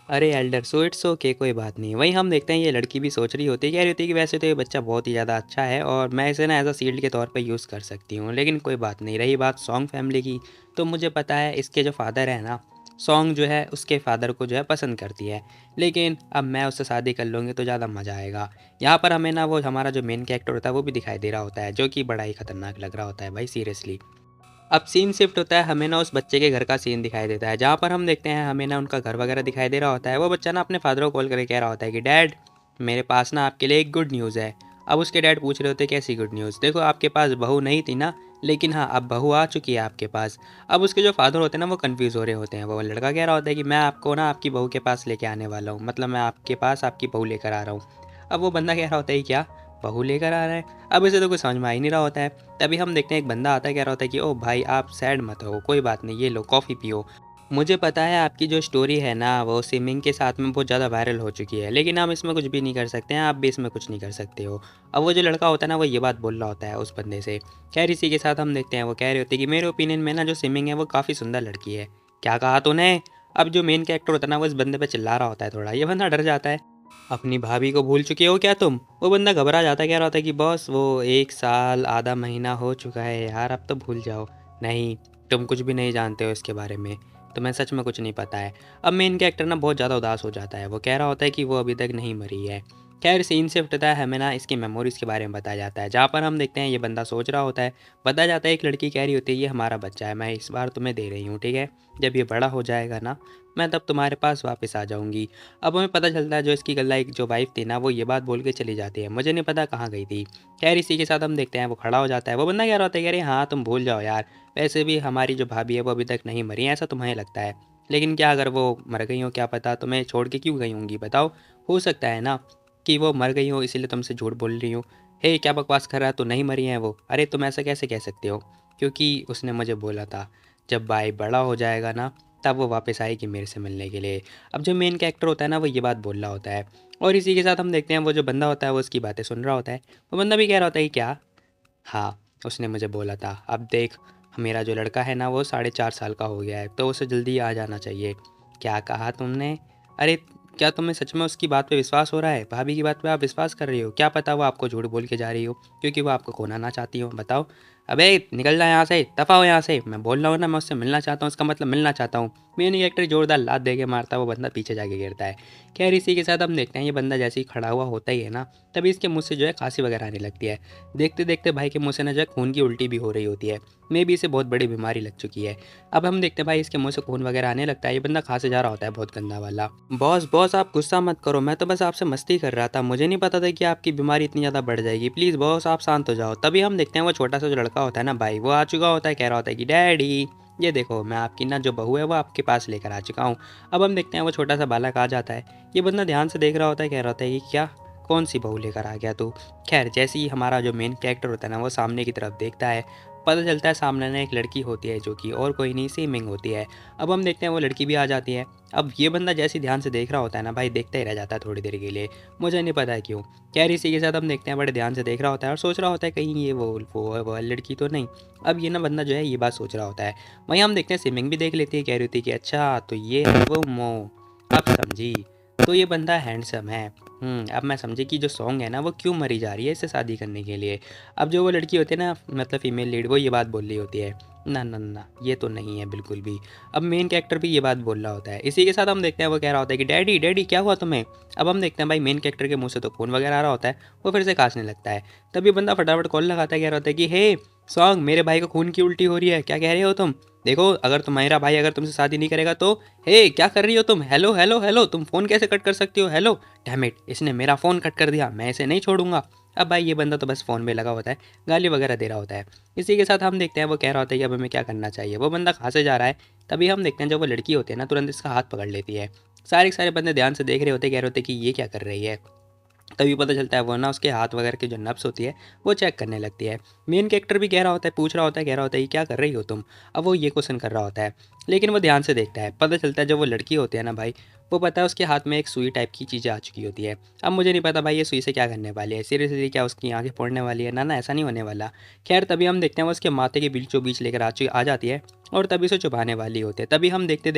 अरे एल्डर सो इट्स ओके, कोई बात नहीं। वहीं हम देखते हैं ये लड़की भी सोच रही होती है, कह रही होती है कि वैसे तो ये बच्चा बहुत ही ज़्यादा अच्छा है और मैं इसे ना एज अ शील्ड के तौर पे यूज़ कर सकती हूँ, लेकिन कोई बात नहीं। रही बात सॉन्ग फैमिली की, तो मुझे पता है इसके जो फादर है ना, सॉन्ग जो है उसके फादर को जो है पसंद करती है, लेकिन अब मैं उससे शादी कर लूँगी तो ज़्यादा मज़ा आएगा। यहाँ पर हमें ना वो हमारा जो मेन कैरेक्टर होता है वो भी दिखाई दे रहा होता है, जो कि बड़ा ही खतरनाक लग रहा होता है भाई, सीरियसली। अब सीन शिफ्ट होता है, हमें ना उस बच्चे के घर का सीन दिखाई देता है, जहाँ पर हम देखते हैं हमें ना उनका घर वगैरह दिखाई दे रहा होता है। वो बच्चा ना अपने फादर को कॉल करके कह रहा होता है कि डैड मेरे पास ना आपके लिए एक गुड न्यूज़ है। अब उसके डैड पूछ रहे होते हैं कैसी गुड न्यूज़, देखो आपके पास बहू नहीं थी ना, लेकिन हाँ अब बहू आ चुकी है आपके पास। अब उसके जो फादर होते हैं ना वो कन्फ्यूज़ हो रहे होते हैं, वो लड़का कह रहा होता है कि मैं आपको ना आपकी बहू के पास लेके आने वाला हूँ, मतलब मैं आपके पास आपकी बहू लेकर आ रहा हूँ। अब वो बंदा कह रहा होता है क्या, बहू लेकर आ रहा है, अब इसे तो कुछ समझ में आ ही नहीं रहा होता है। तभी हम देखते हैं एक बंदा आता है, कह रहा होता है कि ओ भाई आप सैड मत हो, कोई बात नहीं, ये लो कॉफ़ी पियो। मुझे पता है आपकी जो स्टोरी है ना वो स्विमिंग के साथ में बहुत ज़्यादा वायरल हो चुकी है, लेकिन हम इसमें कुछ भी नहीं कर सकते हैं, आप भी इसमें कुछ नहीं कर सकते हो। अब वो जो लड़का होता है ना वो ये बात बोल रहा होता है उस बंदे से। खैर इसी के साथ हम देखते हैं वो कह रहे होते हैं कि मेरे ओपिनियन में ना जो स्विमिंग है वो काफ़ी सुंदर लड़की है। क्या कहा तूने। अब जो मेन कैरेक्टर होता है ना वो इस बंदे पे चिल्ला रहा होता है, थोड़ा ये बंदा डर जाता है। अपनी भाभी को भूल चुके हो क्या तुम, वो बंदा घबरा जाता है, कह रहा होता है कि बॉस वो 1 साल आधा महीना हो चुका है यार, अब तो भूल जाओ। नहीं, तुम कुछ भी नहीं जानते हो इसके बारे में, तुम्हें सच में कुछ नहीं पता है। अब मेन कैरेक्टर ना बहुत ज़्यादा उदास हो जाता है, वो कह रहा होता है कि वो अभी तक नहीं मरी है। खैर सीन शिफ्ट होता है, हमें ना इसकी मेमोरीज़ के बारे में बताया जाता है, जहाँ पर हम देखते हैं ये बंदा सोच रहा होता है। बताया जाता है एक लड़की कह रही होती है ये हमारा बच्चा है, मैं इस बार तुम्हें दे रही हूँ, ठीक है, जब ये बड़ा हो जाएगा ना मैं तब तुम्हारे पास वापस आ जाऊँगी। अब हमें पता चलता है जो इसकी लाइक जो वाइफ़ थी ना वो ये बात बोल के चली जाती है, मुझे नहीं पता कहाँ गई थी। खैर इसी के साथ हम देखते हैं वो खड़ा हो जाता है, वो बंदा कह रहा होता है कि अरे हाँ तुम भूल जाओ यार, वैसे भी हमारी जो भाभी है वो अभी तक नहीं मरी है, ऐसा तुम्हें लगता है। लेकिन क्या अगर वो मर गई हो, क्या पता, तुम्हें छोड़ के क्यों गई होंगी बताओ। हो सकता है ना कि वो मर गई हो इसीलिए तुमसे झूठ बोल रही हो। हे क्या बकवास कर रहा है, तो नहीं मरी हैं वो। अरे तुम ऐसा कैसे कह सकते हो, क्योंकि उसने मुझे बोला था जब भाई बड़ा हो जाएगा ना तब वो वापस आएगी मेरे से मिलने के लिए। अब जो मेन कैरेक्टर होता है ना वो ये बात बोल रहा होता है, और इसी के साथ हम देखते हैं वो जो बंदा होता है वो उसकी बातें सुन रहा होता है। वो बंदा भी कह रहा होता है कि क्या, हाँ, उसने मुझे बोला था। अब देख, मेरा जो लड़का है ना वो 4.5 साल का हो गया है, तो उसे जल्दी आ जाना चाहिए। क्या कहा तुमने? अरे क्या तुम्हें सच में उसकी बात पे विश्वास हो रहा है? भाभी की बात पे आप विश्वास कर रही हो? क्या पता वो आपको झूठ बोल के जा रही हो क्योंकि वो आपको खोना ना चाहती हो। बताओ। अबे निकल जा यहाँ से, दफ़ा हो यहाँ से। मैं बोल रहा हूँ ना मैं उससे मिलना चाहता हूँ, इसका मतलब मिलना चाहता हूँ। मेन कैरेक्टर जोरदार लात दे के मारता है, वो बंदा पीछे जाके गिरता है। खैर इसी के साथ हम देखते हैं ये बंदा जैसे ही खड़ा हुआ होता ही है ना, तभी इसके मुँह से जो है खांसी वगैरह आने लगती है। देखते देखते भाई के मुंह से ना जो है खून की उल्टी भी हो रही होती है। मे भी इसे बहुत बड़ी बीमारी लग चुकी है। अब हम देखते हैं भाई इसके मुंह से खून वगैरह आने लगता है, ये बंदा खांसे जा रहा होता है बहुत गंदा वाला। बॉस बॉस आप गुस्सा मत करो, मैं तो बस आपसे मस्ती कर रहा था, मुझे नहीं पता था कि आपकी बीमारी इतनी ज़्यादा बढ़ जाएगी। प्लीज़ बॉस आप शांत हो जाओ। तभी हम देखते हैं वो छोटा सा जो लड़का होता है ना भाई, वो आ चुका होता है, कह रहा होता है कि डैडी ये देखो मैं आपकी ना जो बहू है वो आपके पास लेकर आ चुका हूँ। अब हम देखते हैं वो छोटा सा बालक आ जाता है। ये बंदा ध्यान से देख रहा होता है, कह रहा होता है कि क्या, कौन सी बहू लेकर आ गया तू। खैर जैसे ही हमारा जो मेन कैरेक्टर होता है ना वो सामने की तरफ देखता है, पता चलता है सामने ना एक लड़की होती है जो कि और कोई नहीं सीमिंग होती है। अब हम देखते हैं वो लड़की भी आ जाती है। अब ये बंदा जैसे ही ध्यान से देख रहा होता है ना भाई, देखता ही रह जाता है थोड़ी देर के लिए, मुझे नहीं पता है क्यों। खैर इसी के साथ हम देखते हैं बड़े ध्यान से देख रहा होता है और सोच रहा होता है कहीं ये वो लड़की तो नहीं। अब ये ना बंदा जो है ये बात सोच रहा होता है। वहीं हम देखते हैं स्विमिंग भी देख लेती है, कह रही होती है कि अच्छा तो ये है वो मो, अब समझी, तो ये बंदा हैंडसम है। अब मैं समझी कि जो सॉन्ग है ना वो क्यों मरी जा रही है इससे शादी करने के लिए। अब जो वो लड़की होती है ना मतलब फीमेल लीड, वो ये बात बोल रही होती है ना ना ना ये तो नहीं है बिल्कुल भी। अब मेन कैरेक्टर भी ये बात बोल रहा होता है। इसी के साथ हम देखते हैं वो कह रहा होता है कि डैडी डैडी क्या हुआ तुम्हें। अब हम देखते हैं भाई मेन कैरेक्टर के मुंह से तो खून वगैरह आ रहा होता है, वो फिर से खांसने लगता है। तभी बंदा फटाफट कॉल लगाता है, कह रहा होता है कि हे सॉन्ग, मेरे भाई को खून की उल्टी हो रही है, क्या कह रहे हो तुम। देखो अगर तुम्हारा भाई अगर तुमसे शादी नहीं करेगा तो, हे क्या कर रही हो तुम, हेलो हेलो हेलो, तुम फ़ोन कैसे कट कर सकती हो, हेलो। डैम इट, इसने मेरा फ़ोन कट कर दिया, मैं इसे नहीं छोड़ूंगा। अब भाई ये बंदा तो बस फ़ोन में लगा होता है, गाली वगैरह दे रहा होता है। इसी के साथ हम देखते हैं वो कह रहा होता है कि अब हमें क्या करना चाहिए। वो बंदा खांसे जा रहा है। तभी हम देखते हैं जब वो लड़की होती है ना तुरंत इसका हाथ पकड़ लेती है। सारे के सारे बंदे ध्यान से देख रहे होते, कह रहे होते कि ये क्या कर रही है। तभी पता चलता है वो ना उसके हाथ वगैरह की जो नब्स होती है वो चेक करने लगती है। मेन कैरेक्टर भी कह रहा होता है, पूछ रहा होता है, कह रहा होता है कि क्या कर रही हो तुम। अब वो ये क्वेश्चन कर रहा होता है, लेकिन वो ध्यान से देखता है, पता चलता है जब वो लड़की होती है ना भाई, वो पता है उसके हाथ में एक सुई टाइप की चीज़ें आ चुकी होती है। अब मुझे नहीं पता भाई ये सुई से क्या करने वाली है, सीरियसली क्या उसकी आंखें फोड़ने वाली है, ना ना ऐसा नहीं होने वाला। खैर तभी हम देखते हैं वो उसके माथे के बीचों बीच लेकर आ जाती है और तभी उसे छुपाने वाली होती है। तभी हम देखते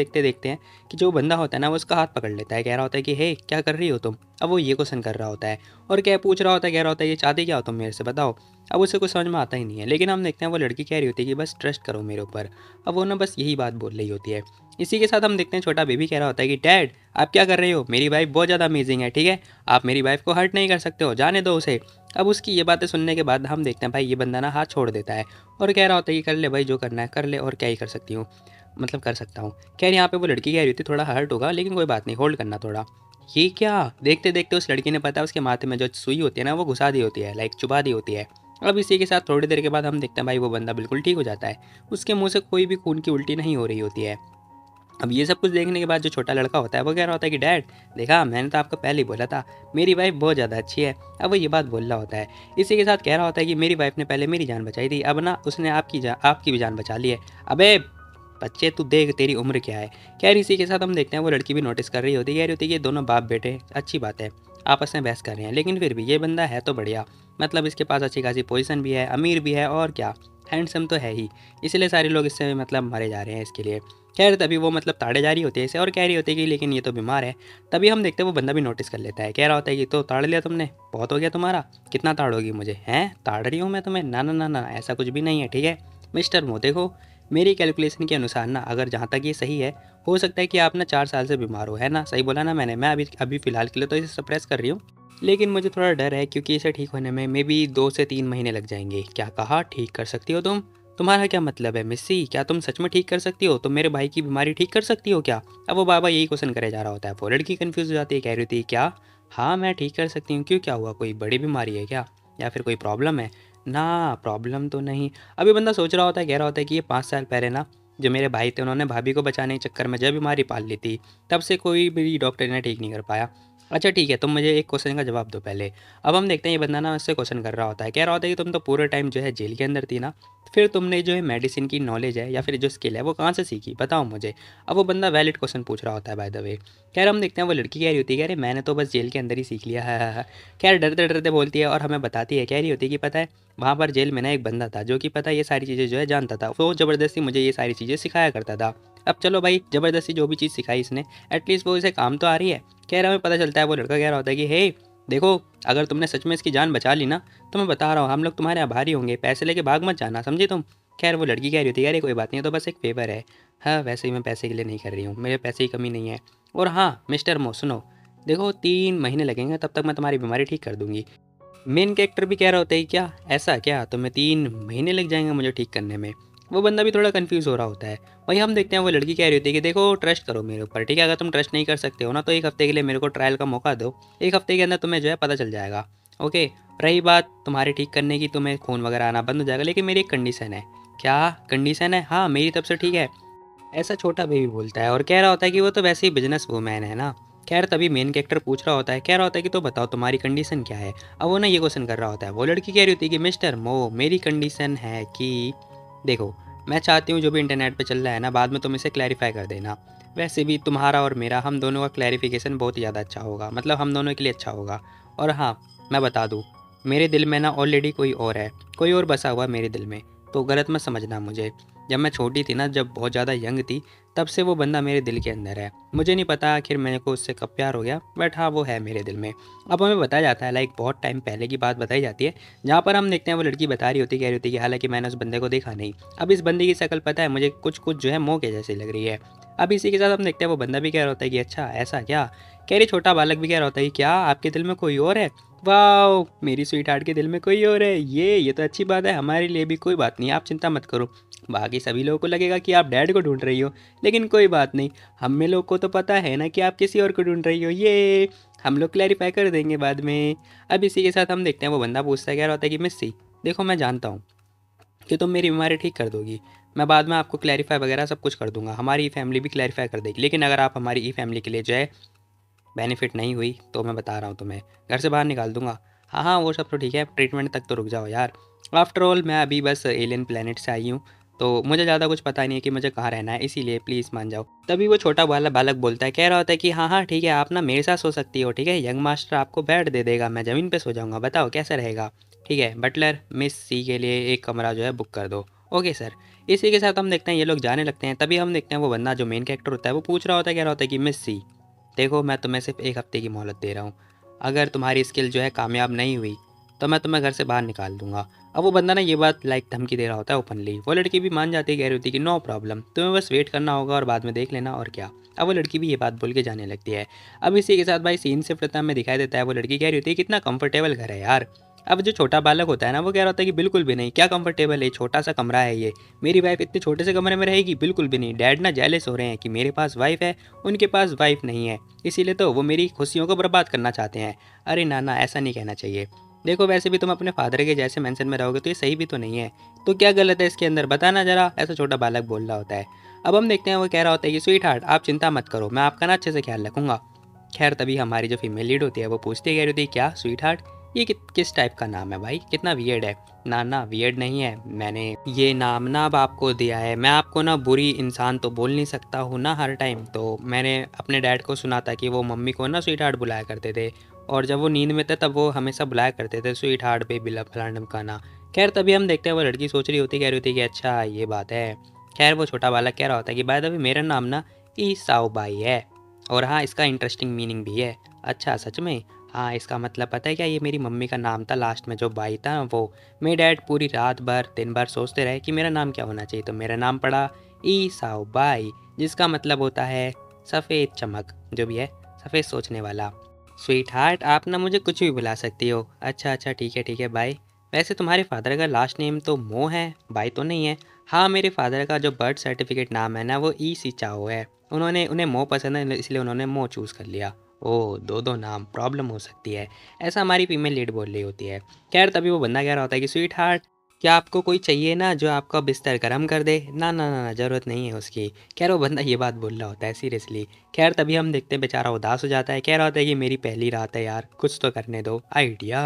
हैं कि जो बंदा होता है ना वो उसका हाथ पकड़ लेता है, कह रहा होता है कि हे क्या कर रही हो तुम। अब वो ये क्वेश्चन कर रहा होता है और क्या पूछ रहा होता है, कह रहा होता है ये चाहती क्या हो तुम मेरे से बताओ। अब उसे कुछ समझ में आता ही नहीं है, लेकिन हम देखते हैं वो लड़की कह रही होती है कि बस ट्रस्ट करो मेरे ऊपर। अब वो ना बस यही बात बोल रही होती है। इसी के साथ हम देखते हैं छोटा बेबी कह रहा होता है कि डैड आप क्या कर रहे हो, मेरी वाइफ बहुत ज़्यादा अमेजिंग है, ठीक है, आप मेरी वाइफ को हर्ट नहीं कर सकते हो, जाने दो उसे। अब उसकी ये बातें सुनने के बाद हम देखते हैं भाई ये बंदा ना हाथ छोड़ देता है और कह रहा होता है कि कर ले भाई जो करना है कर ले, और क्या ही कर सकती हूँ, मतलब कर सकता हूँ। खैर यहाँ पे वो लड़की कह रही थी थोड़ा हर्ट होगा, लेकिन कोई बात नहीं, होल्ड करना थोड़ा। ये क्या, देखते देखते उस लड़की ने पता है उसके माथे में जो सुई होती है ना वो घुसा दी होती है, लाइक चुबा दी होती है। अब इसी के साथ थोड़ी देर के बाद हम देखते हैं भाई वो बंदा बिल्कुल ठीक हो जाता है, उसके मुंह से कोई भी खून की उल्टी नहीं हो रही होती है। अब ये सब कुछ देखने के बाद जो छोटा लड़का होता है वो कह रहा होता है कि डैड देखा मैंने तो आपको पहले ही बोला था, मेरी वाइफ बहुत ज़्यादा अच्छी है। अब वो ये बात बोल रहा होता है। इसी के साथ कह रहा होता है कि मेरी वाइफ ने पहले मेरी जान बचाई थी, अब ना उसने आपकी भी जान बचा ली है। अबे बच्चे तू देख तेरी उम्र क्या है। खैर इसी के साथ हम देखते हैं वो लड़की भी नोटिस कर रही होती है, कह रही होती है कि ये दोनों बाप बेटे अच्छी बात है आपस में बहस कर रहे हैं, लेकिन फिर भी ये बंदा है तो बढ़िया, मतलब इसके पास अच्छी खासी पोजीशन भी है, अमीर भी है, और क्या हैंडसम तो है ही, इसलिए सारे लोग इससे मतलब मरे जा रहे हैं इसके लिए। खैर तभी वो मतलब ताड़े जा रही होती है इसे और कह रही होती है कि लेकिन ये तो बीमार है। तभी हम देखते हैं वो बंदा भी नोटिस कर लेता है, कह रहा होता है कि तो ताड़ लिया तुमने, बहुत हो गया तुम्हारा, कितना ताड़ोगी मुझे, हैं ताड़ रही हूँ मैं तुम्हें, ना ना ना ना ऐसा कुछ भी नहीं है, ठीक है मिस्टर मो। देखो मेरी कैलकुलेशन के अनुसार ना अगर जहाँ तक ये सही है, हो सकता है कि आप ना 4 साल से बीमार हो, है ना, सही बोला ना मैंने। मैं अभी अभी फ़िलहाल के लिए तो इसे सप्रेस कर रही हूँ, लेकिन मुझे थोड़ा डर है क्योंकि इसे ठीक होने में मे बी 2 से 3 महीने लग जाएंगे। क्या कहा, ठीक कर सकती हो तुम, तुम्हारा क्या मतलब है मिस्सी, क्या तुम सच में ठीक कर सकती हो, तुम मेरे भाई की बीमारी ठीक कर सकती हो क्या। अब वो बाबा यही क्वेश्चन करे जा रहा होता है। वो लड़की कन्फ्यूज़ हो जाती है, कह रही थी क्या, हाँ मैं ठीक कर सकती हूँ, क्यों क्या हुआ, कोई बड़ी बीमारी है क्या, या फिर कोई प्रॉब्लम है। ना प्रॉब्लम तो नहीं। अभी बंदा सोच रहा होता है, कह रहा होता है कि ये 5 साल पहले ना जो मेरे भाई थे उन्होंने भाभी को बचाने के चक्कर में जब बीमारी पाल ली थी, तब से कोई भी डॉक्टर इन्हें ठीक नहीं कर पाया। अच्छा ठीक है, तुम मुझे एक क्वेश्चन का जवाब दो पहले। अब हम देखते हैं ये बंदा ना उससे क्वेश्चन कर रहा होता है, कह रहा होता है कि तुम तो पूरे टाइम जो है जेल के अंदर थी ना, फिर तुमने जो है मेडिसिन की नॉलेज है या फिर जो स्किल है वो कहाँ से सीखी, बताओ मुझे। अब वो बंदा वैलिड क्वेश्चन पूछ रहा होता है बाय द वे। खैर हम देखते हैं वो लड़की कह रही होती है, कह रही मैंने तो बस जेल के अंदर ही सीख लिया है। खैर डरते डरते बोलती है और हमें बताती है, कह रही होती है कि पता है वहाँ पर जेल में ना एक बंदा था जो कि पता है ये सारी चीज़ें जो है जानता था, वो ज़बरदस्ती मुझे ये सारी चीज़ें सिखाया करता था। अब चलो भाई, ज़बरदस्ती जो भी चीज़ सिखाई इसने, एटलीस्ट वो इसे काम तो आ रही है। कह रहा हमें पता चलता है, वो लड़का कह रहा होता है कि हे देखो, अगर तुमने सच में इसकी जान बचा ली ना, तो मैं बता रहा हूँ हम लोग तुम्हारे आभारी होंगे, पैसे लेके भाग मत जाना, समझी तुम। खैर वो लड़की कह रही होती है, अरे कोई बात नहीं है, तो बस एक फेवर है। हाँ वैसे ही मैं पैसे के लिए नहीं कर रही हूँ, मेरे पैसे की कमी नहीं है। और हाँ मिस्टर मो सुनो, देखो 3 महीने लगेंगे, तब तक मैं तुम्हारी बीमारी ठीक कर दूंगी। मेन कैरेक्टर भी कह रहा होता है कि क्या ऐसा क्या, तुम्हें 3 महीने लग जाएंगे मुझे ठीक करने में। वो बंदा भी थोड़ा कंफ्यूज हो रहा होता है। वही हम देखते हैं वो लड़की कह रही होती है कि देखो ट्रस्ट करो मेरे ऊपर, ठीक है, अगर तुम ट्रस्ट नहीं कर सकते हो ना तो 1 हफ्ते के लिए मेरे को ट्रायल का मौका दो। 1 हफ्ते के अंदर तुम्हें जो है पता चल जाएगा। ओके, रही बात तुम्हारे ठीक करने की, तुम्हें खून वगैरह आना बंद हो जाएगा, लेकिन मेरी एक कंडीशन है। क्या कंडीशन है? हाँ मेरी तरफ से ठीक है, ऐसा छोटा बेबी बोलता है और कह रहा होता है कि वो तो वैसे ही बिजनेस वूमैन है ना। खैर तभी मेन कैरेक्टर पूछ रहा होता है, कह रहा होता है कि तो बताओ तुम्हारी कंडीशन क्या है। अब वो ना ये क्वेश्चन कर रहा होता है, वो लड़की कह रही होती है कि मिस्टर मो मेरी कंडीशन है कि देखो, मैं चाहती हूँ जो भी इंटरनेट पे चल रहा है ना, बाद में तुम इसे क्लैरिफाई कर देना। वैसे भी तुम्हारा और मेरा, हम दोनों का क्लैरिफिकेशन बहुत ही ज़्यादा अच्छा होगा, मतलब हम दोनों के लिए अच्छा होगा। और हाँ मैं बता दूँ, मेरे दिल में ना ऑलरेडी कोई और है, कोई और बसा हुआ है मेरे दिल में, तो गलत मत समझना मुझे। जब मैं छोटी थी ना, जब बहुत ज़्यादा यंग थी, तब से वो बंदा मेरे दिल के अंदर है। मुझे नहीं पता आखिर मेरे को उससे कब प्यार हो गया, बट हाँ वो है मेरे दिल में। अब हमें बताया जाता है, लाइक बहुत टाइम पहले की बात बताई जाती है, जहाँ पर हम देखते हैं वो लड़की बता रही होती है, कह रही होती है कि हालांकि मैंने उस बंदे को देखा नहीं। अब इस बंदे की शक्ल पता है मुझे कुछ कुछ जो है मोह के जैसी लग रही है। अब इसी के साथ हम देखते हैं वो बंदा भी कह रहा होता है कि अच्छा ऐसा क्या। कह रही छोटा बालक भी कह रहा होता है कि क्या आपके दिल में कोई और है। वाह, मेरी स्वीट हार्ट के दिल में कोई और है, ये तो अच्छी बात है हमारे लिए भी। कोई बात नहीं, आप चिंता मत करो। बाकी सभी लोगों को लगेगा कि आप डैड को ढूंढ रही हो, लेकिन कोई बात नहीं, हम में लोग को तो पता है ना कि आप किसी और को ढूंढ रही हो। ये हम लोग क्लैरिफाई कर देंगे बाद में। अब इसी के साथ हम देखते हैं वो बंदा पूछता है, कह रहा होता है कि मिस्सी देखो, मैं जानता हूँ कि तुम मेरी बीमारी ठीक कर दोगी, मैं बाद में आपको क्लैरिफाई वगैरह सब कुछ कर दूंगा, हमारी ई फैमिली भी क्लैरिफाई कर देगी, लेकिन अगर आप हमारी ई फैमिली के लिए जो है बेनिफिट नहीं हुई तो मैं बता रहा हूँ तुम्हें घर से बाहर निकाल दूंगा। हाँ हाँ वो सब तो ठीक है, ट्रीटमेंट तक तो रुक जाओ यार। आफ्टर ऑल मैं अभी बस एलियन प्लेनेट से आई हूँ, तो मुझे ज़्यादा कुछ पता नहीं है कि मुझे कहाँ रहना है, इसीलिए प्लीज़ मान जाओ। तभी वो छोटा वाला बालक बोलता है, कह रहा होता है कि हाँ हाँ ठीक है, आप ना मेरे साथ सो सकती हो, ठीक है, यंग मास्टर आपको बेड दे देगा, मैं ज़मीन पे सो जाऊँगा, बताओ कैसा रहेगा। ठीक है बटलर, मिस सी के लिए एक कमरा जो है बुक कर दो। Okay sir. इसी के साथ हम देखते हैं ये लोग जाने लगते हैं। तभी हम देखते हैं वो बंदा जो मेन कैरेक्टर होता है वो पूछ रहा होता है, कह रहा होता है कि मिस सी देखो, मैं तुम्हें सिर्फ 1 हफ्ते की मोहलत दे रहा हूँ, अगर तुम्हारी स्किल जो है कामयाब नहीं हुई तो मैं तुम्हें घर से बाहर निकाल दूंगा। अब वो बंदा ना ये बात लाइक धमकी दे रहा होता है ओपनली। वो लड़की भी मान जाती है, कह रही होती है कि नो प्रॉब्लम, तुम्हें बस वेट करना होगा और बाद में देख लेना और क्या। अब वो लड़की भी ये बात बोल के जाने लगती है। अब इसी के साथ भाई सीन से प्रथम में दिखाई देता है, वो लड़की कह रही होती है कितना कंफर्टेबल घर है यार। अब जो छोटा बालक होता है ना, वो कह रहा होता है कि बिल्कुल भी नहीं, क्या कंफर्टेबल है, छोटा सा कमरा है ये, मेरी वाइफ इतने छोटे से कमरे में रहेगी, बिल्कुल भी नहीं। डैड ना जेलस हो रहे हैं कि मेरे पास वाइफ है, उनके पास वाइफ नहीं है, इसीलिए तो वो मेरी खुशियों को बर्बाद करना चाहते हैं। अरे नाना ऐसा नहीं कहना चाहिए, देखो वैसे भी तुम अपने फादर के जैसे मेंशन में रहोगे तो ये सही भी तो नहीं है, तो क्या गलत है इसके अंदर, बताना जरा, ऐसा छोटा बालक बोल रहा होता है। अब हम देखते हैं वो कह रहा होता है कि स्वीट हार्ट आप चिंता मत करो, मैं आपका ना अच्छे से ख्याल रखूंगा। खैर तभी हमारी जो फीमेल लीड होती है वो पूछती है, कह रही होती है क्या स्वीट हार्ट, ये किस टाइप का नाम है भाई, कितना वियर्ड है। ना ना वियर्ड नहीं है, मैंने ये नाम ना अब आपको दिया है, मैं आपको ना बुरी इंसान तो बोल नहीं सकता हूँ ना हर टाइम, तो मैंने अपने डैड को सुना था कि वो मम्मी को ना स्वीट हार्ट बुलाया करते थे, और जब वो नींद में थे तब वो हमेशा बुलाया करते थे स्वीट हार्ट बेबी लव फलाना ढमकाना। खैर तभी हम देखते हैं वो लड़की सोच रही होती, कह रही होती कि अच्छा ये बात है। खैर वो छोटा बालक कह रहा होता है कि बाय द वे मेरा नाम ना ई साओ बाई है, और हाँ इसका इंटरेस्टिंग मीनिंग भी है। अच्छा सच में? हाँ इसका मतलब पता है क्या, ये मेरी मम्मी का नाम था, लास्ट में जो बाई था ना वो। मेरे डैड पूरी रात भर दिन भर सोचते रहे कि मेरा नाम क्या होना चाहिए, तो मेरा नाम पड़ा ई साओ बाई, जिसका मतलब होता है सफ़ेद चमक, जो भी है सफ़ेद सोचने वाला। स्वीट हार्ट आप ना मुझे कुछ भी बुला सकती हो। अच्छा अच्छा ठीक है बाई। वैसे तुम्हारे फादर का लास्ट नेम तो मो है, बाई तो नहीं है। हाँ मेरे फादर का जो बर्थ सर्टिफिकेट नाम है ना वो ई सी चाओ है, उन्हें मो पसंद है इसलिए उन्होंने मो चूज़ कर लिया। ओह दो दो नाम, प्रॉब्लम हो सकती है, ऐसा हमारी फीमेल लीड बोल रही होती है। खैर तभी वो बंदा कह रहा होता है कि स्वीट हार्ट क्या आपको कोई चाहिए ना जो आपका बिस्तर गर्म कर दे? ना, ना, ना, ना, ज़रूरत नहीं है उसकी। खैर वो बंदा ये बात बोल रहा होता है सीरियसली। खैर तभी हम देखते हैं बेचारा उदास हो जाता है, कह रहा होता है कि मेरी पहली रात है यार, कुछ तो करने दो, आइडिया।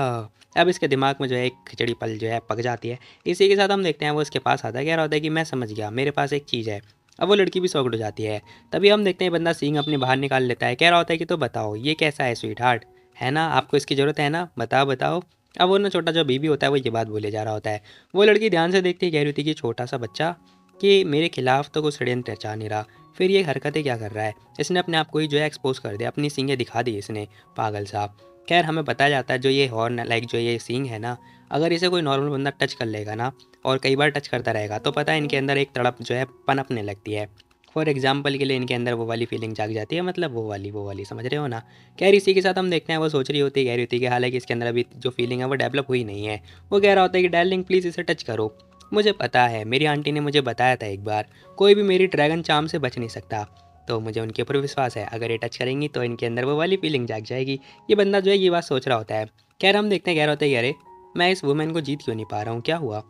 अब इसके दिमाग में जो है एक खिचड़ी पल जो है पक जाती है। इसी के साथ हम देखते हैं वो इसके पास आता है, कह रहा होता है कि मैं समझ गया, मेरे पास एक चीज़ है। अब वो लड़की भी शॉक्ड हो जाती है। तभी हम देखते हैं बंदा सींग अपनी बाहर निकाल लेता है, कह रहा होता है कि तो बताओ ये कैसा है स्वीटहार्ट? है ना? आपको इसकी ज़रूरत है ना? बताओ, बताओ। अब वो ना छोटा जो बेबी होता है वो ये बात बोले जा रहा होता है। वो लड़की ध्यान से देखती है, कह रही थी कि छोटा सा बच्चा कि मेरे खिलाफ तो कुछ षड्यंत्र रचा नहीं रहा, फिर ये हरकतें क्या कर रहा है? इसने अपने आप को ही जो है एक्सपोज कर दिया, अपनी सींगें दिखा दी इसने, पागल सा। खैर हमें बताया जाता है जो ये हॉर्न लाइक जो ये सींग है ना, अगर इसे कोई नॉर्मल बंदा टच कर लेगा ना और कई बार टच करता रहेगा तो पता है इनके अंदर एक तड़प जो है पनपने लगती है। फॉर एग्जाम्पल के लिए इनके अंदर वो वाली फीलिंग जाग जाती है, मतलब वो वाली समझ रहे हो ना। खैर इसी के साथ हम देखते हैं वो सोच रही होती है, कह रही होती है कि हालांकि इसके अंदर अभी जो फीलिंग है वो डेवलप हुई नहीं है। वो कह रहा होता है कि डार्लिंग प्लीज़ इसे टच करो। मुझे पता है, मेरी आंटी ने मुझे बताया था एक बार, कोई भी मेरी ड्रैगन चार्म से बच नहीं सकता। तो मुझे उनके ऊपर विश्वास है, अगर ये टच करेंगी तो इनके अंदर वो वाली फीलिंग जाग जाएगी। ये बंदा जो है ये बात सोच रहा होता है। खैर हम देखते हैं, कह रहा होता है कि अरे मैं इस वुमेन को जीत क्यों नहीं पा रहा हूँ, क्या हुआ?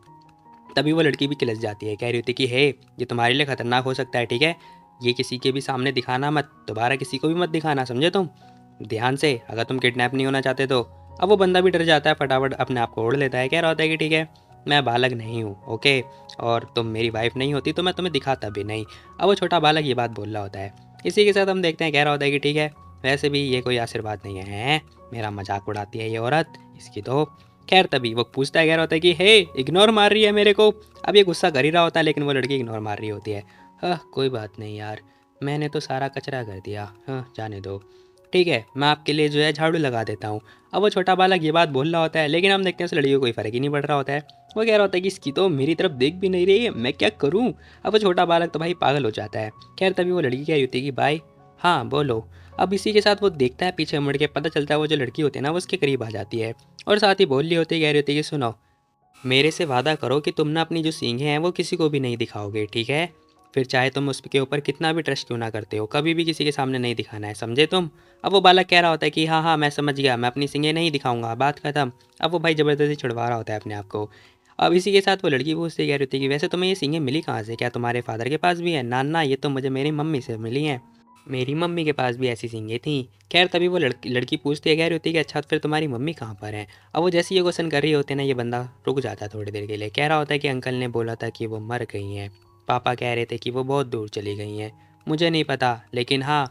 तभी वो लड़की भी किलस जाती है, कह रही होती है कि हे ये तुम्हारे लिए खतरनाक हो सकता है, ठीक है? ये किसी के भी सामने दिखाना मत, दोबारा किसी को भी मत दिखाना, समझे तुम? ध्यान से, अगर तुम किडनैप नहीं होना चाहते तो। अब वो बंदा भी डर जाता है, फटाफट अपने आप को ओढ़ लेता है, कह रहा होता है कि ठीक है, मैं बालक नहीं हूँ, ओके, और तुम मेरी वाइफ नहीं होती तो मैं तुम्हें दिखाता भी नहीं। अब वो छोटा बालक ये बात बोल रहा होता है। इसी के साथ हम देखते हैं, कह रहा होता है कि ठीक है, वैसे भी ये कोई आशीर्वाद नहीं है, हैं? मेरा मजाक उड़ाती है ये औरत, इसकी तो। खैर तभी वो पूछता है, कह रहा होता है कि हे इग्नोर मार रही है मेरे को। अब ये गुस्सा कर ही रहा होता है लेकिन वो लड़की इग्नोर मार रही होती है। हाँ कोई बात नहीं यार, मैंने तो सारा कचरा कर दिया, हाँ जाने दो, ठीक है मैं आपके लिए जो है झाड़ू लगा देता हूँ। अब वो छोटा बालक ये बात बोल रहा होता है लेकिन हम देखते हैं उस लड़की को कोई फ़र्क ही नहीं पड़ रहा होता है। वो कह रहा होता है कि इसकी तो मेरी तरफ देख भी नहीं रही है, मैं क्या करूँ? अब वो छोटा बालक तो भाई पागल हो जाता है। खैर तभी वो लड़की कह रही होती है कि भाई हाँ बोलो। अब इसी के साथ वो देखता है पीछे मुड़ के, पता चलता है वो जो लड़की होती है ना वो उसके करीब आ जाती है और साथ ही बोल रही होती है, कह रही होती है कि सुनो, मेरे से वादा करो कि तुम ना अपनी जो सींगें हैं वो किसी को भी नहीं दिखाओगे, ठीक है? फिर चाहे तुम उसके ऊपर कितना भी ट्रस्ट क्यों ना करते हो, कभी भी किसी के सामने नहीं दिखाना है, समझे तुम? अब वो बालक कह रहा होता है कि हाँ हाँ मैं समझ गया, मैं अपनी सींगें नहीं दिखाऊंगा, बात खत्म। अब वो भाई ज़बरदस्ती छुड़वा रहा होता है अपने आप को। अब इसी के साथ वो लड़की पूछती कह रही होती है कि वैसे तुम्हें ये सींगें मिली कहाँ से, क्या तुम्हारे फादर के पास भी है? ना ना, ये तो मुझे मेरी मम्मी से मिली हैं, मेरी मम्मी के पास भी ऐसी सींगें थीं। खैर तभी वो लड़की लड़की पूछती है, कह रही होती है कि अच्छा फिर तुम्हारी मम्मी कहाँ पर है? अब वो जैसे ये क्वेश्चन कर रही होते हैं ना, ये बंदा रुक जाता है थोड़ी देर के लिए, कह रहा होता है कि अंकल ने बोला था कि वो मर गई हैं, पापा कह रहे थे कि वो बहुत दूर चली गई हैं, मुझे नहीं पता, लेकिन हाँ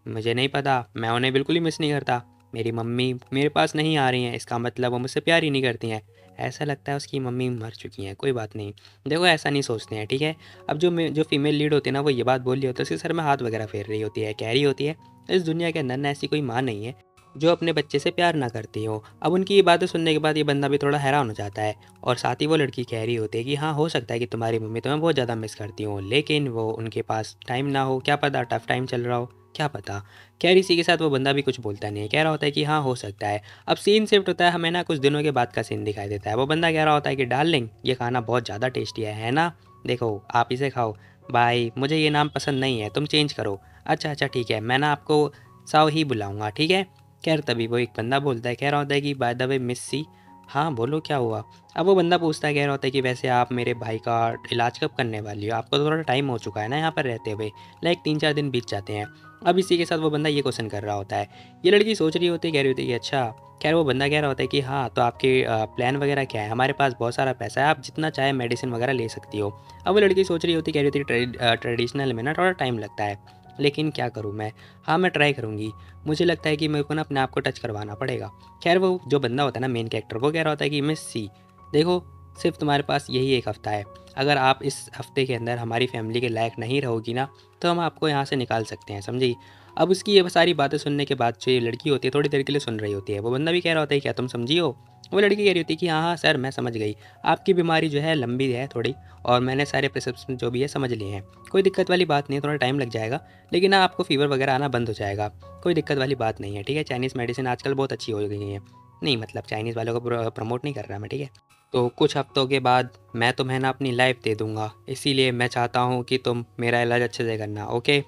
मुझे नहीं पता, मैं उन्हें बिल्कुल ही मिस नहीं करता। मेरी मम्मी मेरे पास नहीं आ रही हैं, इसका मतलब वो मुझसे प्यार ही नहीं करती हैं। ऐसा लगता है उसकी मम्मी मर चुकी हैं, कोई बात नहीं। देखो ऐसा नहीं सोचते हैं, ठीक है? अब जो फीमेल लीड होती है ना वो ये बात बोल रही होती है, उसके सर में हाथ वगैरह फेर रही होती है, कह रही होती है इस दुनिया के अंदर ना ऐसी कोई माँ नहीं है जो अपने बच्चे से प्यार ना करती हो। अब उनकी ये बातें सुनने के बाद ये बंदा भी थोड़ा हैरान हो जाता है और साथ ही वो लड़की कह रही होती है कि हाँ हो सकता है कि तुम्हारी मम्मी तुम्हें बहुत ज़्यादा मिस करती हो, लेकिन वो उनके पास टाइम ना हो, क्या पता टफ टाइम चल रहा हो, क्या पता। खैर इसी के साथ वो बंदा भी कुछ बोलता नहीं है, कह रहा होता है कि हाँ हो सकता है। अब सीन शिफ्ट होता है, हमें ना कुछ दिनों के बाद का सीन दिखाई देता है। वो बंदा कह रहा होता है कि डार्लिंग ये खाना बहुत ज़्यादा टेस्टी है ना? देखो आप इसे खाओ। भाई मुझे ये नाम पसंद नहीं है, तुम चेंज करो। अच्छा अच्छा ठीक है, मैं ना आपको साव ही बुलाऊंगा, ठीक है? खैर तभी वो एक बंदा बोलता है, कह रहा होता है कि बाय द वे मिस सी, हाँ बोलो क्या हुआ? अब वो बंदा पूछता है, कह रहा होता है कि वैसे आप मेरे भाई का इलाज कब करने वाली हो? आपको तो थोड़ा टाइम हो चुका है ना यहाँ पर रहते हुए, लाइक 3-4 दिन बीत जाते हैं। अब इसी के साथ वो बंदा ये क्वेश्चन कर रहा होता है। ये लड़की सोच रही होती है, कह रही होती है कि अच्छा। खैर वो बंदा कह रहा होता है कि हाँ तो आपके प्लान वगैरह क्या है? हमारे पास बहुत सारा पैसा है, आप जितना चाहे मेडिसिन वगैरह ले सकती हो। अब वो लड़की सोच रही होती है, कह रही होती है ट्रेडिशनल में ना थोड़ा टाइम लगता है, लेकिन क्या करूँ मैं? हाँ मैं ट्राई करूँगी। मुझे लगता है कि मेरे को ना अपने आप को टच करवाना पड़ेगा। खैर वो जो बंदा होता है ना मेन कैरेक्टर, वो कह रहा होता है कि मिस सी, देखो सिर्फ तुम्हारे पास यही एक हफ़्ता है, अगर आप इस हफ़्ते के अंदर हमारी फैमिली के लायक नहीं रहोगी ना तो हम आपको यहाँ से निकाल सकते हैं, समझी? अब उसकी ये सारी बातें सुनने के बाद जो ये लड़की होती है थोड़ी देर के लिए सुन रही होती है। वो बंदा भी कह रहा होता है क्या तुम समझी हो? वो लड़की कह रही होती है कि हाँ हाँ सर मैं समझ गई, आपकी बीमारी जो है लंबी है थोड़ी, और मैंने सारे प्रिस्क्रिप्शन जो भी है समझ लिए हैं, कोई दिक्कत वाली बात नहीं है, थोड़ा टाइम लग जाएगा, लेकिन हाँ आपको फीवर वगैरह आना बंद हो जाएगा, कोई दिक्कत वाली बात नहीं है, ठीक है? चाइनीज़ मेडिसिन आजकल बहुत अच्छी हो गई है। नहीं मतलब चाइनीज़ वालों को प्रमोट नहीं कर रहा मैं, ठीक है? तो कुछ हफ्तों के बाद मैं तुम्हें ना अपनी लाइफ दे दूंगा, इसीलिए मैं चाहता हूँ कि तुम मेरा इलाज अच्छे से करना, ओके?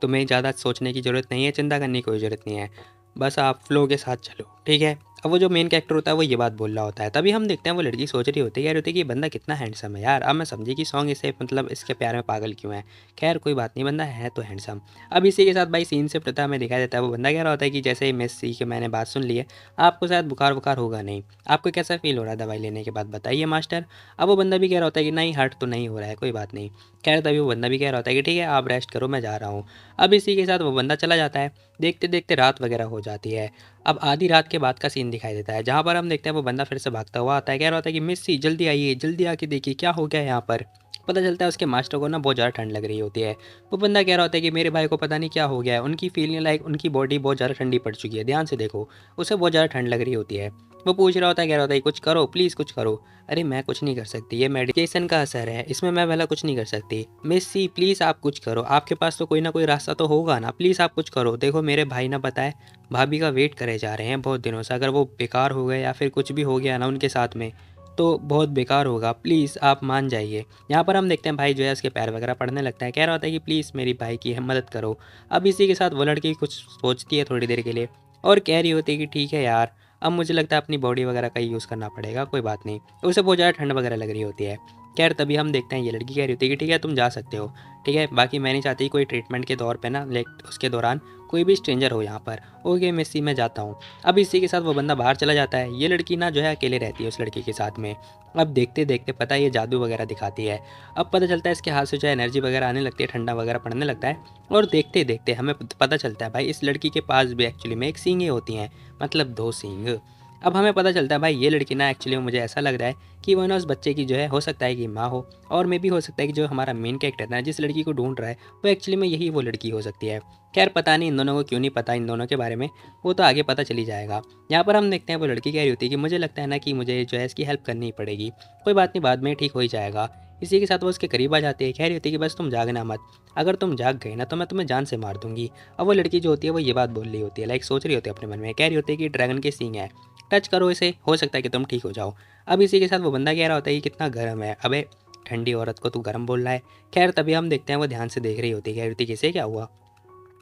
तुम्हें ज़्यादा सोचने की ज़रूरत नहीं है, चिंता करने की कोई ज़रूरत नहीं है, बस आप फ्लो के साथ चलो, ठीक है? अब वो जो मेन कैरेक्टर होता है वो ये बात बोल रहा होता है। तभी हम देखते हैं वो लड़की सोच रही होती है, कह रही होती है कि ये बंदा कितना हैंडसम है यार। अब मैं समझी कि सॉन्ग इसे मतलब इसके प्यार में पागल क्यों है। खैर कोई बात नहीं, बंदा है तो हैंडसम। अब इसी के साथ भाई सीन से प्रथा में दिखाई देता है, वो बंदा कह रहा होता है कि जैसे ही मिस सी के मैंने बात सुन ली है, आपको शायद बुखार वुखार होगा नहीं। आपको कैसा फील हो रहा है दवाई लेने के बाद, बताइए मास्टर। अब वो बंदा भी कह रहा होता है कि नहीं हर्ट तो नहीं हो रहा है, कोई बात नहीं। खैर तभी वो बंदा भी कह रहा होता है कि ठीक है आप रेस्ट करो, मैं जा रहा हूँ। अब इसी के साथ वो बंदा चला जाता है। देखते देखते रात वगैरह हो जाती है। अब आधी रात के बाद का सीन दिखाई देता है, जहाँ पर हम देखते हैं वो बंदा फिर से भागता हुआ आता है, कह रहा होता है कि मिस सी जल्दी आइए, जल्दी आके देखिए क्या हो गया है यहाँ पर। पता चलता है उसके मास्टर को ना बहुत ज़्यादा ठंड लग रही होती है। वो बंदा कह रहा होता है कि मेरे भाई को पता नहीं क्या हो गया है, उनकी फीलिंग लाइक उनकी बॉडी बहुत ज़्यादा ठंडी पड़ चुकी है, ध्यान से देखो। उसे बहुत ज़्यादा ठंड लग रही होती है। वो पूछ रहा होता है, कह रहा होता है कुछ करो प्लीज़ कुछ करो। अरे मैं कुछ नहीं कर सकती, ये मेडिकेशन का असर है, इसमें मैं भला कुछ नहीं कर सकती। मिस सी प्लीज़ आप कुछ करो, आपके पास तो कोई ना कोई रास्ता तो होगा ना, प्लीज़ आप कुछ करो। देखो मेरे भाई ना बताए भाभी का वेट करे जा रहे हैं बहुत दिनों से, अगर वो बेकार हो गए या फिर कुछ भी हो गया ना उनके साथ में तो बहुत बेकार होगा, प्लीज़ आप मान जाइए। यहाँ पर हम देखते हैं भाई जो है उसके पैर वगैरह पड़ने लगता है, कह रहा होता है कि प्लीज़ मेरी भाई की मदद करो। अब इसी के साथ वो लड़की कुछ सोचती है थोड़ी देर के लिए और कह रही होती है कि ठीक है यार, अब मुझे लगता है अपनी बॉडी वगैरह का ही यूज़ करना पड़ेगा, कोई बात नहीं। उसे बहुत ज़्यादा ठंड वगैरह लग रही होती है। खैर तभी हम देखते हैं ये लड़की कह रही होती है कि ठीक है तुम जा सकते हो, ठीक है, बाकी मैं नहीं चाहती कोई ट्रीटमेंट के दौर पे ना लाइक उसके दौरान कोई भी स्ट्रेंजर हो यहाँ पर। ओके मिस्सी मैं जाता हूँ। अब इसी के साथ वो बंदा बाहर चला जाता है। ये लड़की ना जो है अकेले रहती है उस लड़की के साथ में। अब देखते देखते पता है ये जादू वगैरह दिखाती है। अब पता चलता है इसके हाथ से जो है एनर्जी वगैरह आने लगती है, ठंडा वगैरह पड़ने लगता है। और देखते देखते हमें पता चलता है भाई इस लड़की के पास भी एक्चुअली में एक सींगें होती हैं, मतलब 2 सींग। अब हमें पता चलता है भाई ये लड़की ना एक्चुअली मुझे ऐसा लग रहा है कि वो ना उस बच्चे की जो है हो सकता है कि माँ हो, और मे भी हो सकता है कि जो हमारा मेन कैरेक्टर है जिस लड़की को ढूंढ रहा है वो एक्चुअली में यही वो लड़की हो सकती है। खैर पता नहीं इन दोनों को क्यों नहीं पता इन दोनों के बारे में, वो तो आगे पता चली जाएगा। यहाँ पर हम देखते हैं वो लड़की कह रही होती है कि मुझे लगता है ना कि मुझे जो है इसकी हेल्प करनी ही पड़ेगी, कोई बात नहीं बाद में ठीक हो ही जाएगा। इसी के साथ वो उसके करीब आ जाती है, कह रही होती है कि बस तुम जागना मत, अगर तुम जाग गए ना तो मैं तुम्हें जान से मार दूंगी। अब वो लड़की जो होती है वो ये बात बोल रही होती है, लाइक सोच रही होती है अपने मन में, कह रही होती है कि ड्रैगन के सींग है, टच करो इसे, हो सकता है कि तुम ठीक हो जाओ। अब इसी के साथ वो बंदा कह रहा होता है कि कितना गर्म है, अबे ठंडी औरत को तू गर्म बोल रहा है। खैर तभी हम देखते हैं वो ध्यान से देख रही होती है, कह रही होती है किसे क्या हुआ।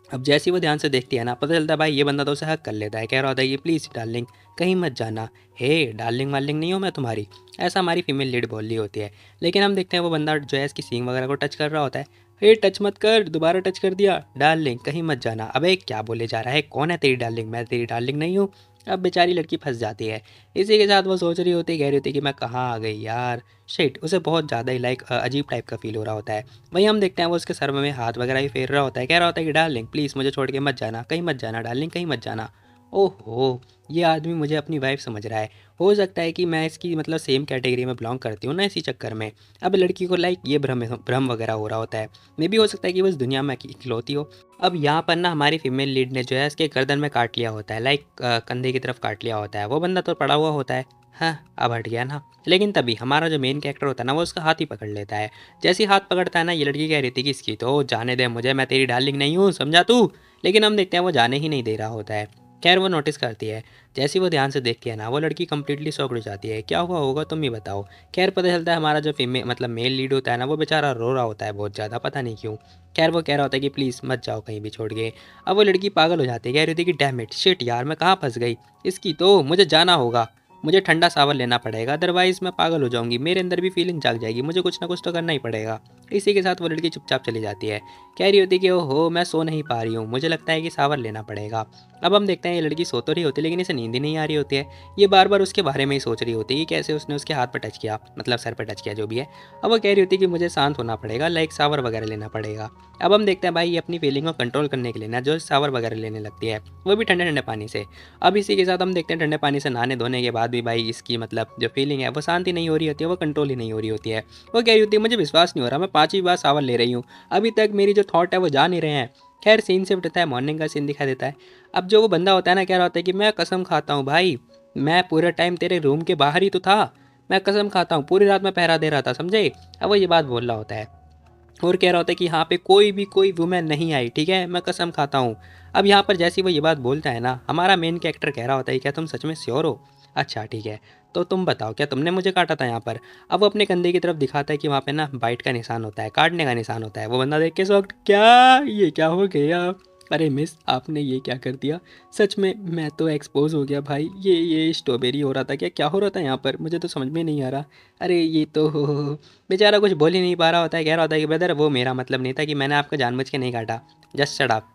अब जैसे ही वो ध्यान से देखती है ना पता चलता है भाई ये बंदा तो उसे हक कर लेता है, कह रहा होता है कि प्लीज़ डार्लिंग कहीं मत जाना। हे डार्लिंग वार्लिंग नहीं हूँ मैं तुम्हारी, ऐसा हमारी फीमेल लीड बोल रही होती है। लेकिन हम देखते हैं वो बंदा जो है इसकी सींग वगैरह को टच कर रहा होता है। हे टच मत कर, दोबारा टच कर दिया, डार्लिंग कहीं मत जाना। अबे क्या बोले जा रहा है, कौन है तेरी डार्लिंग, मैं तेरी डार्लिंग नहीं हूँ। अब बेचारी लड़की फंस जाती है। इसी के साथ वो सोच रही होती है, कह रही होती है कि मैं कहाँ आ गई यार, शिट। उसे बहुत ज़्यादा ही लाइक अजीब टाइप का फील हो रहा होता है। वहीं हम देखते हैं वो उसके सर में हाथ वगैरह भी फेर रहा होता है, कह रहा होता है कि डार्लिंग प्लीज़ मुझे छोड़ के मत जाना, कहीं मत जाना डार्लिंग, कहीं मत जाना। ओहो! ये आदमी मुझे अपनी वाइफ़ समझ रहा है। हो सकता है कि मैं इसकी मतलब सेम कैटेगरी में बिलॉन्ग करती हूँ ना इसी चक्कर में। अब लड़की को लाइक ये भ्रम भ्रम वगैरह हो रहा होता है। मेबी हो सकता है कि वो इस दुनिया में इकलौती हो। अब यहाँ पर ना हमारी फीमेल लीड ने जो है इसके गर्दन में काट लिया होता है, लाइक कंधे की तरफ काट लिया होता है। वो बंदा तो पड़ा हुआ होता है। हाँ, अब हट गया ना। लेकिन तभी हमारा जो मेन कैरेक्टर होता है ना वो उसका हाथ ही पकड़ लेता है। जैसे ही हाथ पकड़ता है ना ये लड़की कह रही थी कि इसकी तो जाने दे मुझे, मैं तेरी डार्लिंग नहीं हूँ, समझा तू? लेकिन हम देखते हैं वो जाने ही नहीं दे रहा होता है। खैर वो नोटिस करती है। जैसे ही वो ध्यान से देखती है ना वो लड़की कंप्लीटली शॉक्ड हो जाती है। क्या हुआ होगा तुम ही बताओ। खैर पता चलता है हमारा जो फीमेल मतलब मेल लीड होता है ना वो बेचारा रो रहा होता है बहुत ज़्यादा, पता नहीं क्यों। खैर वो कह रहा होता है कि प्लीज़ मत जाओ कहीं भी छोड़ के। अब वो लड़की पागल हो जाती है, कह रही होती है कि डैम इट शिट यार मैं कहाँ फंस गई। इसकी तो मुझे जाना होगा, मुझे ठंडा सावर लेना पड़ेगा, अदरवाइज़ मैं पागल हो जाऊंगी, मेरे अंदर भी फीलिंग जाग जाएगी, मुझे कुछ ना कुछ तो करना ही पड़ेगा। इसी के साथ वो लड़की चुपचाप चली जाती है। कह रही होती है कि ओहो मैं सो नहीं पा रही हूँ, मुझे लगता है कि सावर लेना पड़ेगा। अब हम देखते हैं ये लड़की सो तो रही होती है लेकिन इसे नींद ही नहीं आ रही होती है। ये बार बार उसके बारे में ही सोच रही होती है कि कैसे उसने उसके हाथ पर टच किया, मतलब सर पर टच किया जो भी है। अब वो कह रही होती है कि मुझे शांत होना पड़ेगा, लाइक सावर वगैरह लेना पड़ेगा। अब हम देखते हैं भाई ये अपनी फीलिंग को कंट्रोल करने के लिए ना जो सावर वगैरह लेने लगती है, वो भी ठंडे ठंडे पानी से। अब इसी के साथ हम देखते हैं ठंडे पानी से नहाने धोने के बाद भी भाई इसकी मतलब जो फीलिंग है वो शांति नहीं हो रही होती है, वो कंट्रोल ही नहीं हो रही होती है। वो कह रही होती है मुझे विश्वास नहीं हो रहा, मैं 5वीं बार सावर ले रही हूँ, अभी तक मेरी जो थॉट है वो जा नहीं रहे हैं। खैर सीन शिफ्ट होता है, मॉर्निंग का सीन दिखा देता है। अब जो वो बंदा होता है ना कह रहा होता है कि मैं कसम खाता हूँ भाई, मैं पूरे टाइम तेरे रूम के बाहर ही तो था, मैं कसम खाता हूँ पूरी रात मैं पहरा दे रहा था, समझे। अब वो ये बात बोल रहा होता है और कह रहा होता है कि यहाँ पे कोई वुमेन नहीं आई, ठीक है, मैं कसम खाता हूँ। अब यहाँ पर जैसे ही वो ये बात बोलता है ना हमारा मेन कैरेक्टर कह रहा होता है क्या तुम सच में श्योर हो। अच्छा ठीक है, तो तुम बताओ क्या तुमने मुझे काटा था यहाँ पर। अब वो अपने कंधे की तरफ दिखाता है कि वहाँ पे ना बाइट का निशान होता है, काटने का निशान होता है। वो बंदा देख के शॉक्ड, क्या ये क्या हो गया। अरे मिस, आपने ये क्या कर दिया? सच में मैं तो एक्सपोज़ हो गया भाई। ये स्ट्रॉबेरी हो रहा था क्या? क्या हो रहा था यहाँ पर? मुझे तो समझ में नहीं आ रहा। अरे ये तो बेचारा कुछ बोल ही नहीं पा रहा होता है, कह रहा होता है कि ब्रदर वो मेरा मतलब नहीं था कि मैंने आपको जानबूझ के नहीं काटा। Just shut up.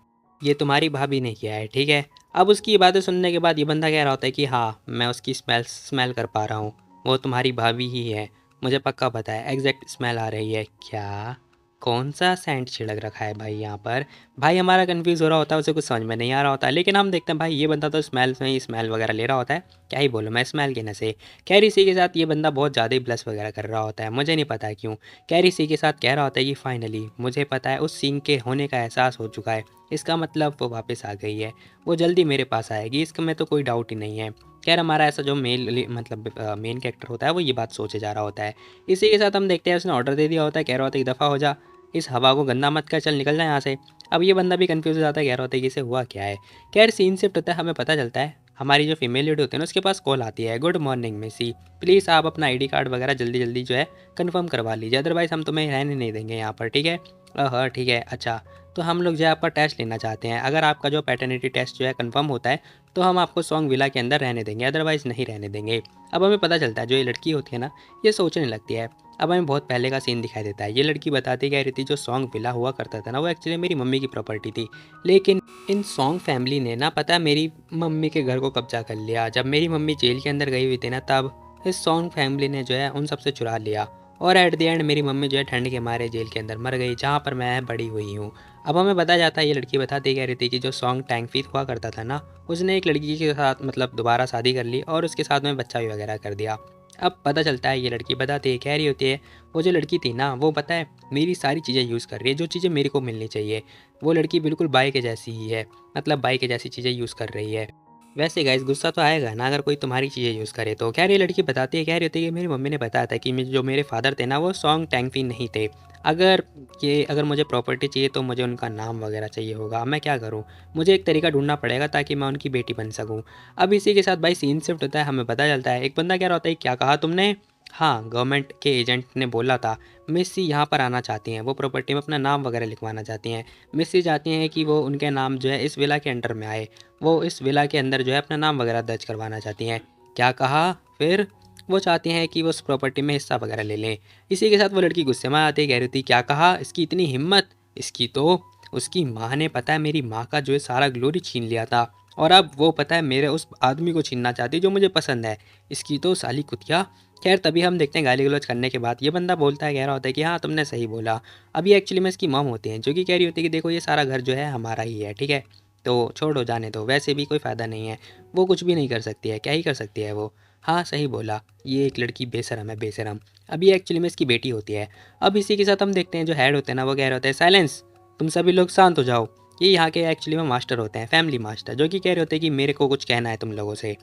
ये तुम्हारी भाभी ने किया है, ठीक है? अब उसकी ये बातें सुनने के बाद ये बंदा कह रहा होता है कि हाँ, मैं उसकी स्मेल स्मेल कर पा रहा हूँ। वो तुम्हारी भाभी ही है। मुझे पक्का पता है, एग्ज़ैक्ट स्मेल आ रही है। क्या? कौन-सा सेंट छिड़क रखा है भाई यहाँ पर? भाई हमारा कन्फ्यूज़ हो रहा होता है, उसे कुछ समझ में नहीं आ रहा होता है, लेकिन हम देखते हैं भाई ये बंदा तो स्मेल में ही स्मेल वगैरह ले रहा होता है। क्या ही बोलूँ मैं, स्मेल के नशे। खैर इसी के साथ ये बंदा बहुत ज़्यादा ही ब्लश वगैरह कर रहा होता है, मुझे नहीं पता है क्यों। खैर इसी के साथ कह रहा होता है कि फाइनली मुझे पता है उस सीन के होने का एहसास हो चुका है। इसका मतलब वो वापस आ गई है, वो जल्दी मेरे पास आएगी, इसमें तो कोई डाउट ही नहीं है। खैर हमारा ऐसा जो मतलब मेन कैरेक्टर होता है वो ये बात सोचे जा रहा होता है। इसी के साथ हम देखते हैं उसने ऑर्डर दे दिया होता है, कह रहा होता है कि दफ़ा हो जा, इस हवा को गंदा मत कर, चल निकल जा यहाँ से। अब ये बंदा भी कंफ्यूज हो जाता है, कह रहा होता है कि इसे हुआ क्या है। खैर सीन शिफ्ट होता है, हमें पता चलता है हमारी जो फीमेल लीड होती है ना उसके पास कॉल आती है, गुड मॉर्निंग मिसी, प्लीज़ आप अपना आईडी कार्ड वगैरह जल्दी जल्दी जो है कंफर्म करवा लीजिए, अदरवाइज़ हम तुम्हें रहने नहीं देंगे यहाँ पर, ठीक है? हाँ ठीक है, अच्छा। तो हम लोग जो है आपका टेस्ट लेना चाहते हैं, अगर आपका जो पैटर्निटी टेस्ट जो है कंफर्म होता है तो हम आपको सॉन्ग विला के अंदर रहने देंगे, अदरवाइज़ नहीं रहने देंगे। अब हमें पता चलता है जो ये लड़की होती है ना, ये सोचने लगती है। अब हमें बहुत पहले का सीन दिखाई देता है, ये लड़की बताती कह रही थी जो सॉन्ग विला हुआ करता था ना वो एक्चुअली मेरी मम्मी की प्रॉपर्टी थी, लेकिन इन सॉन्ग फैमिली ने ना पता है मेरी मम्मी के घर को कब्जा कर लिया। जब मेरी मम्मी जेल के अंदर गई हुई थी ना तब इस सॉन्ग फैमिली ने जो है उन सबसे चुरा लिया, और एट द एंड मेरी मम्मी जो है ठंड के मारे जेल के अंदर मर गई, जहाँ पर मैं बड़ी हुई हूँ। अब हमें बताया जाता है, ये लड़की बताती कह रही थी कि जो सॉन्ग टैंकफीत हुआ करता था ना, उसने एक लड़की के साथ मतलब दोबारा शादी कर ली और उसके साथ में बच्चा भी वगैरह कर दिया। अब पता चलता है ये लड़की बताती है, कह रही होती है वो जो लड़की थी ना वो पता है मेरी सारी चीज़ें यूज़ कर रही है, जो चीज़ें मेरे को मिलनी चाहिए। वो लड़की बिल्कुल बाई के जैसी ही है, मतलब बाई के जैसी चीज़ें यूज़ कर रही है। वैसे गाइस गुस्सा तो आएगा ना अगर कोई तुम्हारी चीज़ें यूज़ करे तो। खैर ये लड़की बताती है, कह रही होती है कि मेरी मम्मी ने बताया था कि जो मेरे फादर थे ना वो सॉन्ग टैंकफी नहीं थे। अगर मुझे प्रॉपर्टी चाहिए तो मुझे उनका नाम वगैरह चाहिए होगा। अब मैं क्या करूँ? मुझे एक तरीका ढूँढना पड़ेगा ताकि मैं उनकी बेटी बन सकूँ। अब इसी के साथ भाई सीन शिफ्ट होता है, हमें पता चलता है एक बंदा कह रहा होता है क्या कहा तुमने? हाँ, गवर्नमेंट के एजेंट ने बोला था मिस्सी यहाँ पर आना चाहती हैं, वो प्रॉपर्टी में अपना नाम वगैरह लिखवाना चाहती हैं। मिस्सी चाहती हैं कि वो उनके नाम जो है इस विला के अंडर में आए, वो इस विला के अंदर जो है अपना नाम वगैरह दर्ज करवाना चाहती हैं। क्या कहा? फिर वो चाहती हैं कि वो उस प्रॉपर्टी में हिस्सा वगैरह ले लें। इसी के साथ वो लड़की गुस्से में आती है, कह रही थी क्या कहा? इसकी इतनी हिम्मत? इसकी तो उसकी माँ ने पता है मेरी माँ का जो है सारा ग्लोरी छीन लिया था, और अब वो पता है मेरे उस आदमी को छीनना चाहती है जो मुझे पसंद है। इसकी तो साली कुतिया। खैर तभी हम देखते हैं गाली गलौज करने के बाद ये बंदा बोलता है, कह रहा होता है कि हाँ तुमने सही बोला। अब ये एक्चुअली में इसकी मॉम होती हैं जो कि कह रही होती है कि देखो ये सारा घर जो है हमारा ही है, ठीक है? तो छोड़ो जाने दो, वैसे भी कोई फ़ायदा नहीं है। वो कुछ भी नहीं कर सकती है, क्या ही कर सकती है वो? हाँ सही बोला, ये एक लड़की बेशरम है बेशरम। अब ये एक्चुअली में इसकी बेटी होती है। अब इसी के साथ हम देखते हैं जो हेड होते हैं ना वो कह रहे होते हैं साइलेंस, तुम सभी लोग शांत हो जाओ। ये यहाँ के एक्चुअली में मास्टर होते हैं, फैमिली मास्टर, जो कि कह रहे होते हैं कि मेरे को कुछ कहना है तुम लोगों से।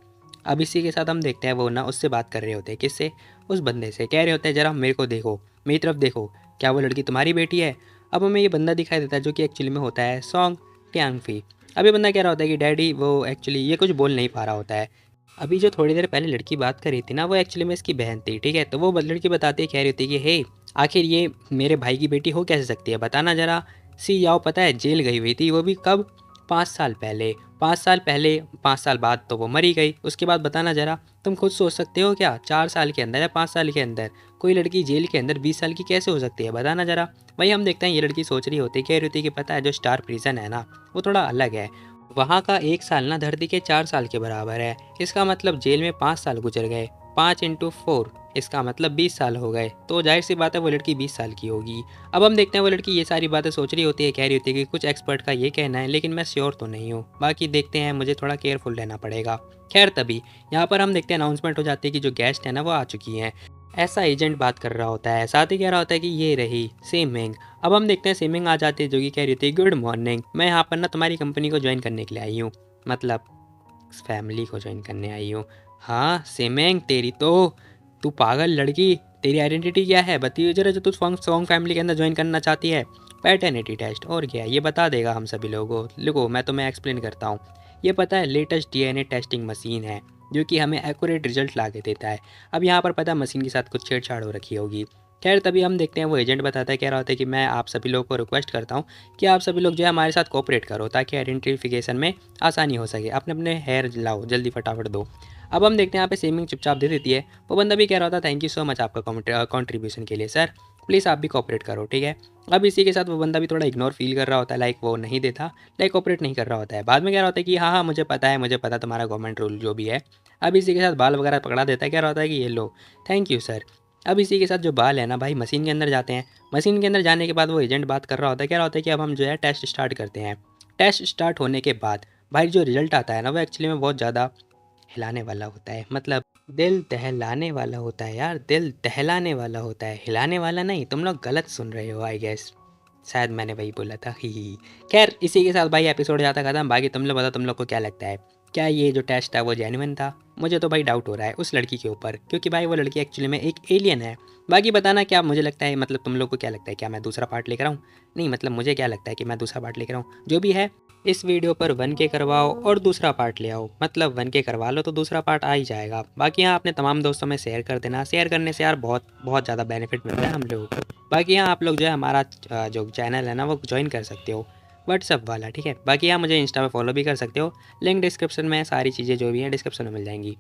अब इसी के साथ हम देखते हैं वो ना उससे बात कर रहे होते हैं, किससे? उस बंदे से। कह रहे होते हैं ज़रा मेरे को देखो, मेरी तरफ देखो, क्या वो लड़की तुम्हारी बेटी है? अब हमें ये बंदा दिखाई देता है जो कि एक्चुअली में होता है सॉन्ग ट्यांगफी। अब ये बंदा कह रहा होता है कि डैडी वो एक्चुअली ये कुछ बोल नहीं पा रहा होता है। अभी जो थोड़ी देर पहले लड़की बात कर रही थी ना वो एक्चुअली में इसकी बहन थी, ठीक है? तो वो लड़की बताती है, कह रही होती है कि हे, आखिर ये मेरे भाई की बेटी हो कैसे सकती है, बताना ज़रा। सी याओ पता है जेल गई हुई थी, वो भी कब? 5 साल पहले। 5 साल पहले, 5 साल बाद तो वो मरी गई, उसके बाद बताना ज़रा। तुम खुद सोच सकते हो क्या 4 साल के अंदर या 5 साल के अंदर कोई लड़की जेल के अंदर 20 साल की कैसे हो सकती है, बताना ज़रा। वही हम देखते हैं ये लड़की सोच रही होती है, कह रही होती है कि पता है जो स्टार प्रिजन है ना वो थोड़ा अलग है, वहाँ का 1 साल ना धरती के 4 साल के बराबर है। इसका मतलब जेल में 5 साल गुजर गए, 5 इंटू 4 इसका मतलब 20 साल हो गए, तो जाहिर सी बात है वो लड़की 20 साल की होगी। अब हम देखते हैं वो लड़की ये सारी बातें सोच रही होती है, कह रही होती है कि कुछ एक्सपर्ट का ये कहना है लेकिन मैं श्योर तो नहीं हूँ, बाकी देखते हैं, मुझे थोड़ा केयरफुल रहना पड़ेगा। खैर तभी यहाँ पर हम देखते हैं अनाउंसमेंट हो जाती है कि जो गेस्ट है ना वो आ चुकी हैं। ऐसा एजेंट बात कर रहा होता है, साथ ही कह रहा होता है कि ये रही सेमिंग। अब हम देखते हैं सेमिंग आ जाती है जो कि कह रही थी गुड मॉर्निंग, मैं यहाँ पर ना तुम्हारी कंपनी को ज्वाइन करने के लिए आई हूँ, मतलब फैमिली को ज्वाइन करने आई हूँ। हाँ सेमिंग तेरी तो, तू पागल लड़की, तेरी आइडेंटिटी क्या है बताइए जरा, जो तू सॉन्ग फैमिली के अंदर ज्वाइन करना चाहती है? पैटर्निटी टेस्ट, और क्या ये बता देगा हम सभी लोगों को। देखो मैं तुम्हें एक्सप्लेन करता हूँ, ये पता है लेटेस्ट डीएनए टेस्टिंग मशीन है जो कि हमें एक्यूरेट रिजल्ट ला के देता है। अब यहाँ पर पता है मशीन के साथ कुछ छेड़छाड़ हो रखी होगी, खैर तभी हम देखते हैं वो एजेंट बताता है, कह रहा होता है कि मैं आप सभी लोगों को रिक्वेस्ट करता हूँ कि आप सभी लोग जो है हमारे साथ कोऑपरेट करो ताकि आइडेंटिफिकेशन में आसानी हो सके। अपने अपने हेयर लाओ, जल्दी फटाफट दो। अब हम देखते हैं यहाँ पे सेमिंग चुपचाप दे देती है। वो बंदा भी कह रहा होता है थैंक यू सो मच आपका कॉन्ट्रीब्यूशन के लिए सर, प्लीज़ आप भी कोऑपरेट करो, ठीक है। अब इसी के साथ वो बंदा भी थोड़ा इग्नोर फील कर रहा होता है, लाइक वो नहीं देता, लाइक कोऑपरेट नहीं कर रहा होता है। बाद में कह रहा होता है कि हाँ हाँ मुझे पता तुम्हारा गवर्नमेंट रूल जो भी है। अब इसी के साथ बाल वगैरह पकड़ा देता है, कह रहा होता है कि ये लो, थैंक यू सर। अब इसी के साथ जो बाल है ना भाई, मशीन के अंदर जाते हैं। मशीन के अंदर जाने के बाद वो एजेंट बात कर रहा होता है, कह रहा होता है कि अब हम जो है टेस्ट स्टार्ट करते हैं। टेस्ट स्टार्ट होने के बाद भाई जो रिजल्ट आता है ना वो एक्चुअली में बहुत ज़्यादा हिलाने वाला होता है, मतलब दिल दहलाने वाला होता है यार, दिल दहलाने वाला होता है, हिलाने वाला नहीं। तुम लोग गलत सुन रहे हो आई गेस, शायद मैंने वही बोला था ही। खैर इसी के साथ भाई एपिसोड जाता खत्म। बाकी तुम लोग बताओ, तुम लोग को क्या लगता है, क्या ये जो टेस्ट था वो जेन्युइन था? मुझे तो भाई डाउट हो रहा है उस लड़की के ऊपर, क्योंकि भाई वो लड़की एक्चुअली में एक एलियन है। बाकी बताना क्या मुझे लगता है, मतलब तुम लोग को क्या लगता है, क्या मैं दूसरा पार्ट लेकर आऊँ? नहीं मतलब मुझे क्या लगता है कि मैं दूसरा पार्ट लेकर आऊँ। जो भी है इस वीडियो पर 1K करवाओ और दूसरा पार्ट ले आओ, मतलब 1K करवा लो तो दूसरा पार्ट आ ही जाएगा। बाकी यहाँ अपने तमाम दोस्तों में शेयर कर देना, शेयर करने से यार बहुत बहुत ज़्यादा बेनिफिट मिलता है हम लोगों को। बाकी यहाँ आप लोग जो है हमारा जो चैनल है ना वो ज्वाइन कर सकते हो, व्हाट्सअप वाला, ठीक है। बाकी यहाँ मुझे इंस्टा पे फॉलो भी कर सकते हो, लिंक डिस्क्रिप्शन में, सारी चीज़ें जो भी हैं डिस्क्रिप्शन में मिल जाएंगी।